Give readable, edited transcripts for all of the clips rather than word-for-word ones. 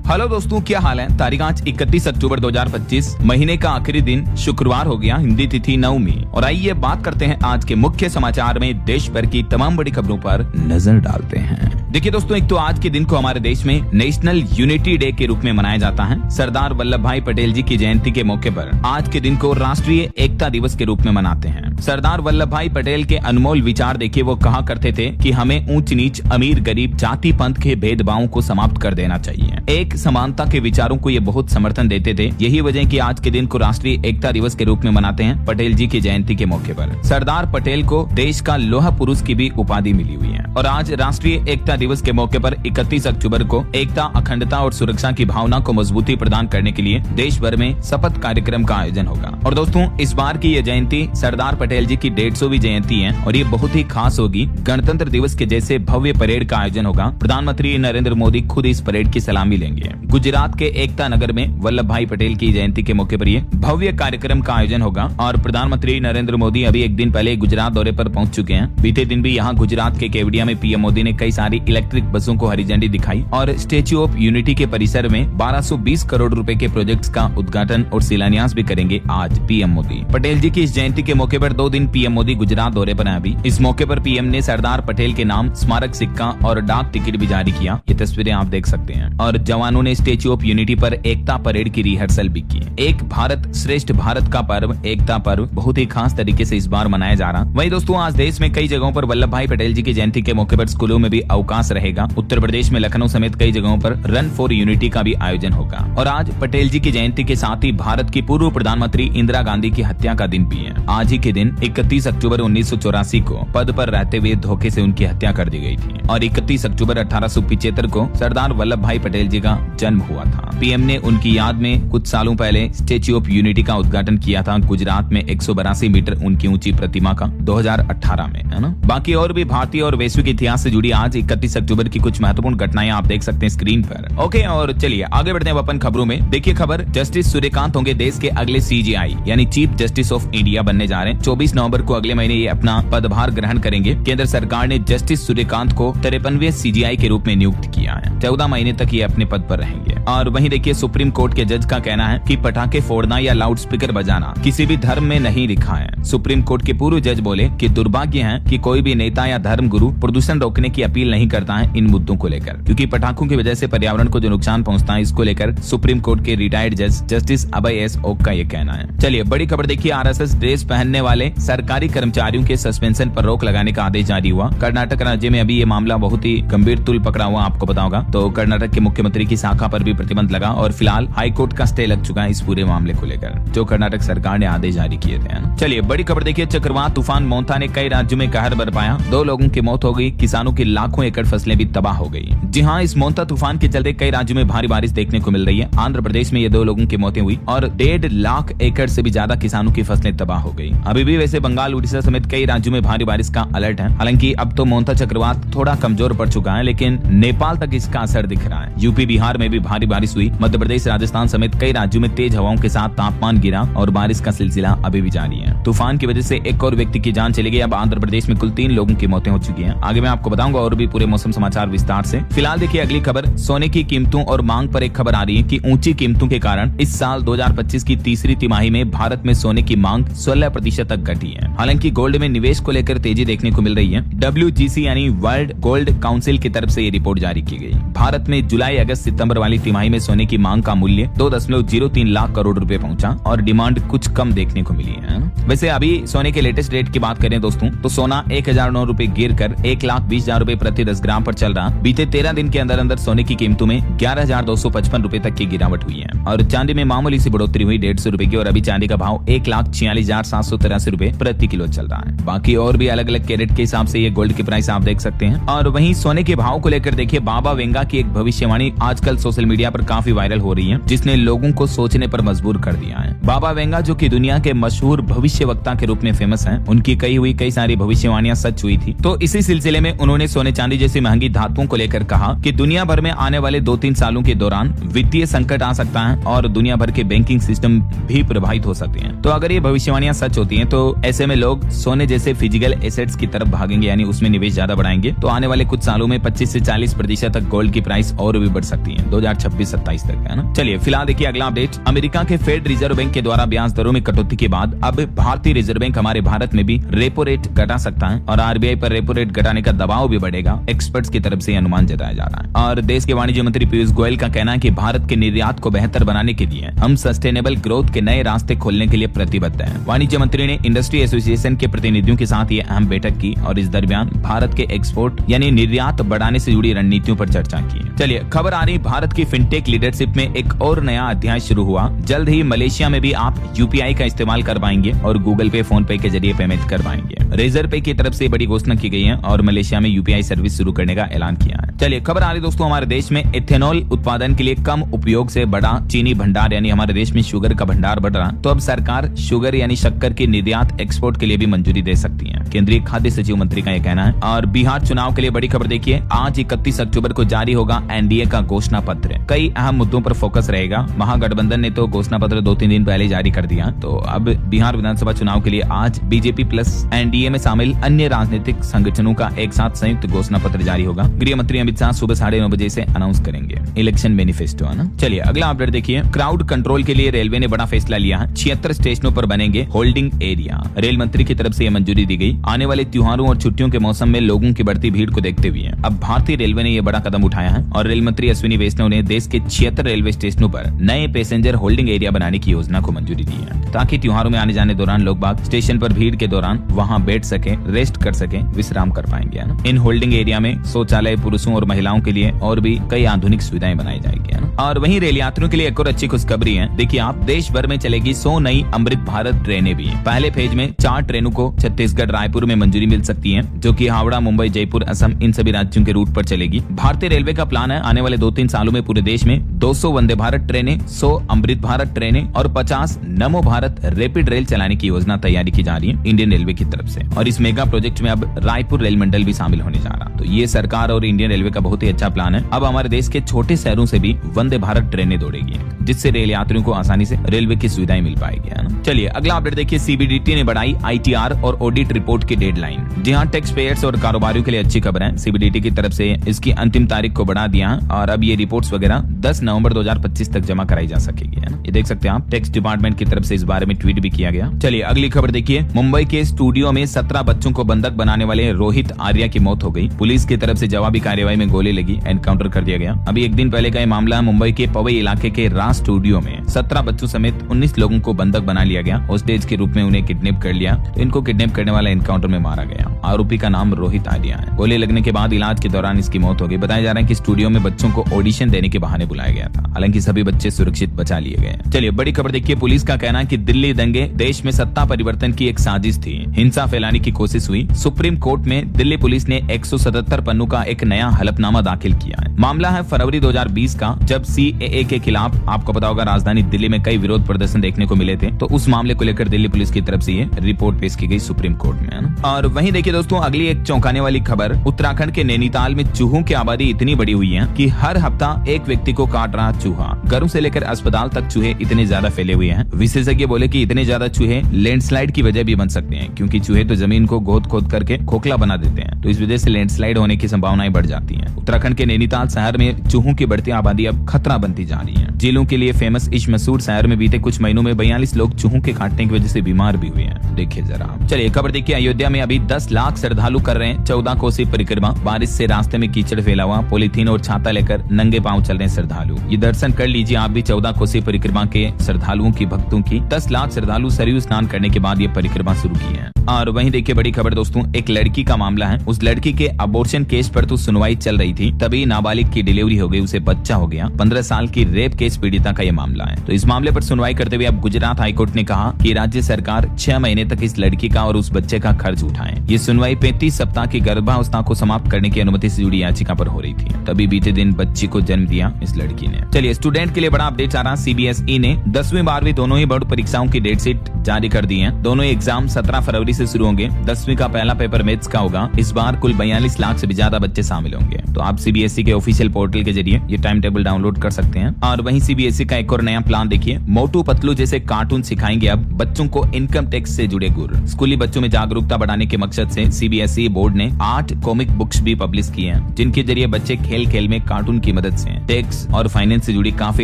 Hello दोस्तों, क्या हाल है। तारीख आज 31 अक्टूबर 2025, महीने का आखिरी दिन शुक्रवार हो गया, हिंदी तिथि नवमी। और आइए बात करते हैं आज के मुख्य समाचार में देश भर की तमाम बड़ी खबरों पर नजर डालते हैं। देखिए दोस्तों, एक तो आज के दिन को हमारे देश में नेशनल यूनिटी डे के रूप में मनाया जाता है। सरदार वल्लभ भाई पटेल जी की जयंती के मौके पर आज के दिन को राष्ट्रीय एकता दिवस के रूप में मनाते हैं। सरदार वल्लभ भाई पटेल के अनमोल विचार देखिए, वो कहा करते थे कि हमें ऊंच नीच, अमीर गरीब, जाति पंथ के भेदभावों को समाप्त कर देना चाहिए। एक समानता के विचारों को ये बहुत समर्थन देते थे। यही वजह कि आज के दिन को राष्ट्रीय एकता दिवस के रूप में मनाते हैं पटेल जी की जयंती के मौके पर। सरदार पटेल को देश का लौह पुरुष की भी उपाधि मिली हुई है। और आज राष्ट्रीय एकता दिवस के मौके पर 31 अक्टूबर को एकता, अखंडता और सुरक्षा की भावना को मजबूती प्रदान करने के लिए देश भर में शपथ कार्यक्रम का आयोजन होगा। और दोस्तों, इस बार की ये जयंती सरदार पटेल जी की 150वीं जयंती है और ये बहुत ही खास होगी। गणतंत्र दिवस के जैसे भव्य परेड का आयोजन होगा। प्रधानमंत्री नरेंद्र मोदी खुद इस परेड की सलामी लेंगे। गुजरात के एकता नगर में वल्लभ भाई पटेल की जयंती के मौके पर ये भव्य कार्यक्रम का आयोजन होगा। और प्रधानमंत्री नरेंद्र मोदी अभी एक दिन पहले गुजरात दौरे पर पहुंच चुके हैं। बीते दिन भी यहाँ गुजरात के केवड़िया में पीएम मोदी ने कई सारी इलेक्ट्रिक बसों को हरी झंडी दिखाई और स्टेच्यू ऑफ यूनिटी के परिसर में 1220 करोड़ रुपए के प्रोजेक्ट्स का उद्घाटन और शिलान्यास भी करेंगे आज पीएम मोदी। पटेल जी की इस जयंती के मौके पर 2 दिन पीएम मोदी गुजरात दौरे पर हैं। अभी इस मौके पर पीएम ने सरदार पटेल के नाम स्मारक सिक्का और डाक टिकट भी जारी किया। ये तस्वीरें आप देख सकते हैं। और जवानों ने स्टेच्यू ऑफ यूनिटी पर एकता परेड की रिहर्सल भी की। एक भारत श्रेष्ठ भारत का पर्व, एकता पर्व बहुत ही खास तरीके से इस बार मनाया जा रहा। वहीं दोस्तों, आज देश में कई जगहों पर वल्लभ भाई पटेल जी की जयंती के मौके पर स्कूलों में भी अवकाश रहेगा। उत्तर प्रदेश में लखनऊ समेत कई जगहों पर रन फॉर यूनिटी का भी आयोजन होगा। और आज पटेल जी की जयंती के साथ ही भारत की पूर्व प्रधानमंत्री इंदिरा गांधी की हत्या का दिन भी है। आज ही के दिन 31 अक्टूबर 1984 को पद पर रहते हुए धोखे से उनकी हत्या कर दी गई थी। और 31 अक्टूबर 1875 को सरदार वल्लभ भाई पटेल जी का जन्म हुआ था। पीएम ने उनकी याद में कुछ सालों पहले स्टेच्यू ऑफ यूनिटी का उद्घाटन किया था गुजरात में 182 मीटर उनकी ऊंची प्रतिमा का 2018 में, है ना। बाकी और भी भारतीय और वैश्विक इतिहास से जुड़ी आज 31 अक्टूबर की कुछ महत्वपूर्ण घटनाएं आप देख सकते हैं स्क्रीन पर। ओके, और चलिए आगे बढ़ते हैं अपन खबरों में। देखिए खबर, जस्टिस सूर्यकांत होंगे देश के अगले सीजेआई यानी चीफ जस्टिस ऑफ इंडिया बनने जा रहे हैं। 24 नवंबर को अगले महीने ये अपना पदभार ग्रहण करेंगे। केंद्र सरकार ने जस्टिस सूर्यकांत को 53वें सीजेआई के रूप में नियुक्त किया है। 14 महीने तक ये अपने पद पर रहेंगे। और वहीं देखिए, सुप्रीम कोर्ट के जज का कहना है कि पटाखे फोड़ना या लाउड स्पीकर बजाना किसी भी धर्म में नहीं लिखा है। सुप्रीम कोर्ट के पूर्व जज बोले कि दुर्भाग्य है कि कोई भी नेता या धर्म गुरु प्रदूषण रोकने की अपील नहीं करता है इन मुद्दों को लेकर, क्योंकि पटाखों की वजह से पर्यावरण को जो नुकसान पहुंचता है, इसको लेकर सुप्रीम कोर्ट के रिटायर्ड जज जस्टिस अभय एस ओक का ये कहना है। चलिए बड़ी खबर देखिए, आरएसएस ड्रेस पहनने वाले सरकारी कर्मचारियों के सस्पेंशन पर रोक लगाने का आदेश जारी हुआ। कर्नाटक राज्य में अभी ये मामला बहुत ही गंभीर तुल पकड़ा हुआ, आपको पता होगा। तो कर्नाटक के मुख्यमंत्री की शाखा पर भी प्रतिबंध लगा और फिलहाल हाईकोर्ट का स्टे लग चुका है इस पूरे मामले को लेकर, जो कर्नाटक सरकार ने आदेश जारी किए थे। चलिए बड़ी खबर देखिए, चक्रवात तूफान मोंथा ने कई राज्यों में कहर बरपाया। 2 लोगों की मौत हो गई, किसानों की लाखों एकड़ फसलें भी तबाह हो गई। जी हाँ, इस मोंथा तूफान के चलते कई राज्यों में भारी बारिश देखने को मिल रही है। आंध्र प्रदेश में ये 2 लोगों की मौतें हुई और 1.5 लाख एकड़ से भी ज्यादा किसानों की फसलें तबाह हो गई। अभी भी वैसे बंगाल, उड़ीसा समेत कई राज्यों में भारी बारिश का अलर्ट है। हालांकि अब तो मोंथा चक्रवात थोड़ा कमजोर पड़ चुका है, लेकिन नेपाल तक इसका असर दिख रहा है। यूपी, बिहार में भी भारी बारिश हुई। मध्य प्रदेश, राजस्थान समेत कई राज्यों में तेज हवाओं के साथ तापमान गिरा और बारिश का सिलसिला अभी भी जारी है। तूफान की वजह से एक और व्यक्ति की जान चली गई। अब आंध्र प्रदेश में कुल 3 लोगों की मौतें हो चुकी हैं। आगे मैं आपको बताऊंगा और भी पूरे मौसम समाचार विस्तार से। फिलहाल देखिए अगली खबर, सोने की कीमतों और मांग पर एक खबर आ रही है कि ऊंची कीमतों के कारण इस साल 2025 की तीसरी तिमाही में भारत में सोने की मांग 16% तक घटी है। हालांकि गोल्ड में निवेश को लेकर तेजी देखने को मिल रही है। WGC यानी वर्ल्ड गोल्ड काउंसिल की तरफ से ये रिपोर्ट जारी की गई। भारत में जुलाई, अगस्त, सितंबर वाली तिमाही में सोने की मांग का मूल्य 2.03 लाख करोड़ रुपए पहुंचा और डिमांड कुछ कम देखने को मिली है। वैसे अभी सोने के लेटेस्ट रेट की बात करें दोस्तों, तो सोना 1009 रुपए गिर कर 1,20,000 रुपए प्रति 10 ग्राम पर चल रहा। बीते 13 दिन के अंदर अंदर सोने की कीमतों में 11,255 रुपए तक की गिरावट हुई है। और चांदी में मामूली सी बढ़ोतरी हुई 150 रुपए की और अभी चांदी का भाव 1,46,783 रुपए प्रति किलो चल रहा है। बाकी और भी अलग अलग कैरेट के हिसाब से ये गोल्ड की प्राइस आप देख सकते हैं। और वहीं सोने के भाव को लेकर देखिए, बाबा वेंगा की एक भविष्यवाणी आजकल सोशल मीडिया पर काफी वायरल हो रही है, जिसने लोगों को सोचने पर मजबूर कर दिया है। बाबा वेंगा, जो कि दुनिया के मशहूर भविष्यवक्ता के रूप में फेमस हैं, उनकी कही हुई कई सारी भविष्यवाणियां सच हुई थी। तो इसी सिलसिले में उन्होंने सोने चांदी जैसे जैसी महंगी धातुओं को लेकर कहा कि दुनिया भर में आने वाले 2-3 सालों के दौरान वित्तीय संकट आ सकता है और दुनिया भर के बैंकिंग सिस्टम भी प्रभावित हो सकते हैं। तो अगर ये भविष्यवाणियां सच होती हैं तो ऐसे में लोग सोने जैसे फिजिकल एसेट्स की तरफ भागेंगे, यानी उसमें निवेश ज्यादा बढ़ाएंगे। तो आने वाले कुछ सालों में 25 से 40% तक गोल्ड की प्राइस और भी बढ़ सकती है 2026-27 तक, है ना। चलिए फिलहाल देखिए अगला अपडेट। अमेरिका के फेड रिजर्व बैंक के द्वारा ब्याज दरों में कटौती के बाद अब भारतीय रिजर्व बैंक हमारे भारत में भी रेपो रेट घटा सकता है और आरबीआई पर रेपो रेट घटाने का दबाव भी बढ़ेगा। एक्सपर्ट्स की तरफ से अनुमान जताया जा रहा है। और देश के वाणिज्य मंत्री पीयूष गोयल का कहना है कि भारत के निर्यात को बेहतर बनाने के लिए हम सस्टेनेबल ग्रोथ के नए रास्ते खोलने के लिए प्रतिबद्ध हैं। वाणिज्य मंत्री ने इंडस्ट्री एसोसिएशन के प्रतिनिधियों के साथ ये अहम बैठक की और इस दरमियान भारत के एक्सपोर्ट यानी निर्यात बढ़ाने से जुड़ी रणनीतियों पर चर्चा की। चलिए खबर आ रही, भारत की फिनटेक लीडरशिप में एक और नया अध्याय शुरू हुआ। जल्द ही मलेशिया में भी आप यूपीआई का इस्तेमाल कर पाएंगे और गूगल पे, फोन पे के जरिए पेमेंट कर पाएंगे। रेजर पे की तरफ से बड़ी घोषणा की गई है और मलेशिया में यूपीआई सर्विस शुरू करने का ऐलान किया है। चलिए खबर आ रही दोस्तों, हमारे देश में इथेनॉल उत्पादन के लिए कम उपयोग से बड़ा चीनी भंडार यानी हमारे देश में शुगर का भंडार बढ़ रहा, तो अब सरकार शुगर यानी शक्कर की निर्यात एक्सपोर्ट के लिए भी मंजूरी दे सकती है। केंद्रीय खाद्य सचिव मंत्री का यह कहना है। और बिहार चुनाव के लिए बड़ी खबर देखिए, आज 31 अक्टूबर को जारी होगा एनडीए का घोषणा पत्र। कई अहम मुद्दों पर फोकस रहेगा। महागठबंधन ने तो घोषणा पत्र 2-3 दिन पहले जारी कर दिया, तो अब बिहार विधानसभा चुनाव के लिए आज बीजेपी प्लस एनडीए में शामिल अन्य राजनीतिक संगठनों का एक साथ संयुक्त घोषणा पत्र जारी होगा। गृह मंत्री अमित शाह सुबह 9:30 बजे से अनाउंस करेंगे इलेक्शन मैनिफेस्टो, है ना। चलिए अगला अपडेट देखिए, क्राउड कंट्रोल के लिए रेलवे ने बड़ा फैसला लिया है। 76 स्टेशनों पर बनेंगे होल्डिंग एरिया। रेल मंत्री की तरफ से यह मंजूरी दी गई। आने वाले त्योहारों और छुट्टियों के मौसम में लोगों की बढ़ती भीड़ को देखते हुए अब भारतीय रेलवे ने यह बड़ा कदम उठाया है और रेल मंत्री अश्विनी वैष्णव ने देश के 76 रेलवे स्टेशनों पर नए पैसेंजर होल्डिंग एरिया बनाने की योजना को मंजूरी दी है, ताकि त्योहारों में आने जाने दौरान लोग बाग स्टेशन पर भीड़ के दौरान वहां बैठ सके, रेस्ट कर सके, विश्राम कर पाएंगे, है ना। इन होल्डिंग एरिया में शौचालय पुरुषों और महिलाओं के लिए और भी कई आधुनिक सुविधाएं बनाई जाएगी, है ना। और वहीं रेल यात्रियों के लिए एक और अच्छी खुशखबरी है। देखिए आप, देश भर में चलेगी 100 नई अमृत भारत ट्रेनें भी। पहले फेज में 4 ट्रेनों को छत्तीसगढ़ रायपुर में मंजूरी मिल सकती है, जो कि हावड़ा, मुंबई, जयपुर, असम इन सभी राज्यों के रूट पर चलेगी। भारतीय रेलवे का प्लान है आने वाले 2-3 सालों में पूरे देश में 200 वंदे भारत ट्रेनें, 100 अमृत भारत ट्रेनें और 50 नमो भारत रैपिड रेल चलाने की योजना तैयारी की जा रही है इंडियन रेलवे की तरफ से। और इस मेगा प्रोजेक्ट में अब रायपुर रेल मंडल भी शामिल होने जा रहा। तो ये सरकार और इंडियन रेलवे का बहुत ही अच्छा प्लान है। अब हमारे देश के छोटे शहरों से भी वंदे भारत ट्रेनें दौड़ेगी, जिससे रेल यात्रियों को आसानी से रेलवे की सुविधाएं मिल पाएगी, है ना। चलिए अगला अपडेट देखिए, सीबीडीटी ने बढ़ाई आईटीआर और ऑडिट रिपोर्ट की डेडलाइन। जी हाँ, टैक्स पेयर्स और कारोबारियों के लिए अच्छी खबर है। सीबीडीटी की तरफ से इसकी अंतिम तारीख को बढ़ा दिया है और अब ये रिपोर्ट्स वगैरह 10 नवंबर 2025 तक जमा कराई जा सकेगी, है ना। ये देख सकते हैं आप, टैक्स डिपार्टमेंट की तरफ से इस बारे में ट्वीट भी किया गया। चलिए अगली खबर देखिए, मुंबई के स्टूडियो में 17 बच्चों को बंधक बनाने वाले रोहित आर्या की मौत हो गई। पुलिस की तरफ से जवाबी कार्रवाई में गोली लगी, एनकाउंटर कर दिया गया। अभी एक दिन पहले का ये मामला, मुंबई के पवई इलाके के राज स्टूडियो में 17 बच्चों समेत 19 लोगों को बंधक बना लिया गया। होस्टेज के रूप में उन्हें किडनैप कर लिया, तो इनको किडनैप करने वाला एनकाउंटर में मारा गया। आरोपी का नाम रोहित आर्या है। गोली लगने के बाद इलाज के दौरान इसकी मौत हो गई। बताया जा रहा है कि स्टूडियो में बच्चों को ऑडिशन देने के बहाने बुलाया गया था, हालांकि सभी बच्चे सुरक्षित बचा लिए गए। चलिए बड़ी खबर देखिए, पुलिस का कहना है कि दिल्ली दंगे देश में सत्ता परिवर्तन की एक साजिश थी, हिंसा फैलाने की कोशिश हुई। सुप्रीम कोर्ट में दिल्ली पुलिस ने 177 पन्नों का एक नया हलफनामा दाखिल किया है। मामला है फरवरी 2020 का, जब सीएए के खिलाफ आपको पता होगा राजधानी दिल्ली में कई विरोध प्रदर्शन देखने को मिले थे। तो उस मामले को लेकर दिल्ली पुलिस की तरफ से ये रिपोर्ट पेश की गई सुप्रीम कोर्ट में। और वहीं देखिए दोस्तों, अगली एक चौंकाने वाली खबर, उत्तराखंड के नैनीताल में चूहों की आबादी इतनी बड़ी हुई है कि हर हफ्ता एक व्यक्ति को काट रहा चूहा। घरों से लेकर अस्पताल तक चूहे इतने ज्यादा फैले हुए हैं। विशेषज्ञ बोले कि इतने ज्यादा चूहे लैंडस्लाइड की वजह भी बन सकते हैं, क्योंकि चूहे तो जमीन को खोद खोद करके खोखला बना देते हैं, तो इस वजह से लैंडस्लाइड होने की संभावनाएं बढ़ जाती हैं। उत्तराखंड के नैनीताल शहर में चूहों की बढ़ती आबादी अब खतरा बनती जा रही है। जिलों के लिए फेमस इस मशहूर शहर में बीते कुछ महीनों में 42 लोग चूहों के काटने की वजह से बीमार भी हुए हैं। देखिए जरा, चलिए खबर देखिए, अयोध्या में अभी 10 लाख श्रद्धालु कर रहे हैं 14 कोसी परिक्रमा। बारिश से रास्ते में कीचड़ फैला हुआ, पॉलीथीन और छाता लेकर नंगे पांव चल रहे श्रद्धालु। ये दर्शन कर लीजिए आप भी 14 कोसी परिक्रमा के श्रद्धालुओं की, भक्तों की। 10 लाख श्रद्धालु सरयू स्नान करने के बाद ये परिक्रमा शुरू की है। और वहीं देखिए बड़ी खबर दोस्तों, एक लड़की का मामला है। उस लड़की के अबॉर्शन केस पर तो सुनवाई चल रही थी, तभी नाबालिग की डिलीवरी हो गई, उसे बच्चा हो गया। 15 साल की रेप केस पीड़िता का ये मामला है। तो इस मामले पर सुनवाई करते हुए अब गुजरात हाईकोर्ट ने कहा कि राज्य सरकार 6 महीने तक इस लड़की का और उस बच्चे का खर्च उठाए। ये सुनवाई 35 सप्ताह की गर्भावस्था को समाप्त करने की अनुमति से जुड़ी याचिका पर हो रही थी। तभी बीते दिन बच्ची को जन्म दिया इस लड़की ने। चलिए स्टूडेंट के लिए बड़ा अपडेट आ रहा, सीबीएसई ने 10वीं 12वीं दोनों ही बोर्ड परीक्षाओं की डेट शीट जारी कर दी है। दोनों एग्जाम 17 फरवरी से शुरू होंगे। 10वीं का पहला पेपर मैथ्स का होगा। इस बार कुल 42 लाख से भी ज्यादा बच्चे शामिल होंगे। तो आप सीबीएसई के ऑफिशियल पोर्टल के जरिए ये टाइम टेबल डाउनलोड कर सकते हैं। और वहीं सीबीएसई का एक और नया प्लान देखिए, मोटू पतलू जैसे कार्टून सिखाएंगे अब बच्चों को इनकम टैक्स से जुड़े गुर। स्कूली बच्चों में जागरूकता बढ़ाने के मकसद से सीबीएसई बोर्ड ने 8 कॉमिक बुक्स भी पब्लिश की हैं, जिनके जरिए बच्चे खेल खेल में कार्टून की मदद से टैक्स और फाइनेंस से जुड़ी काफी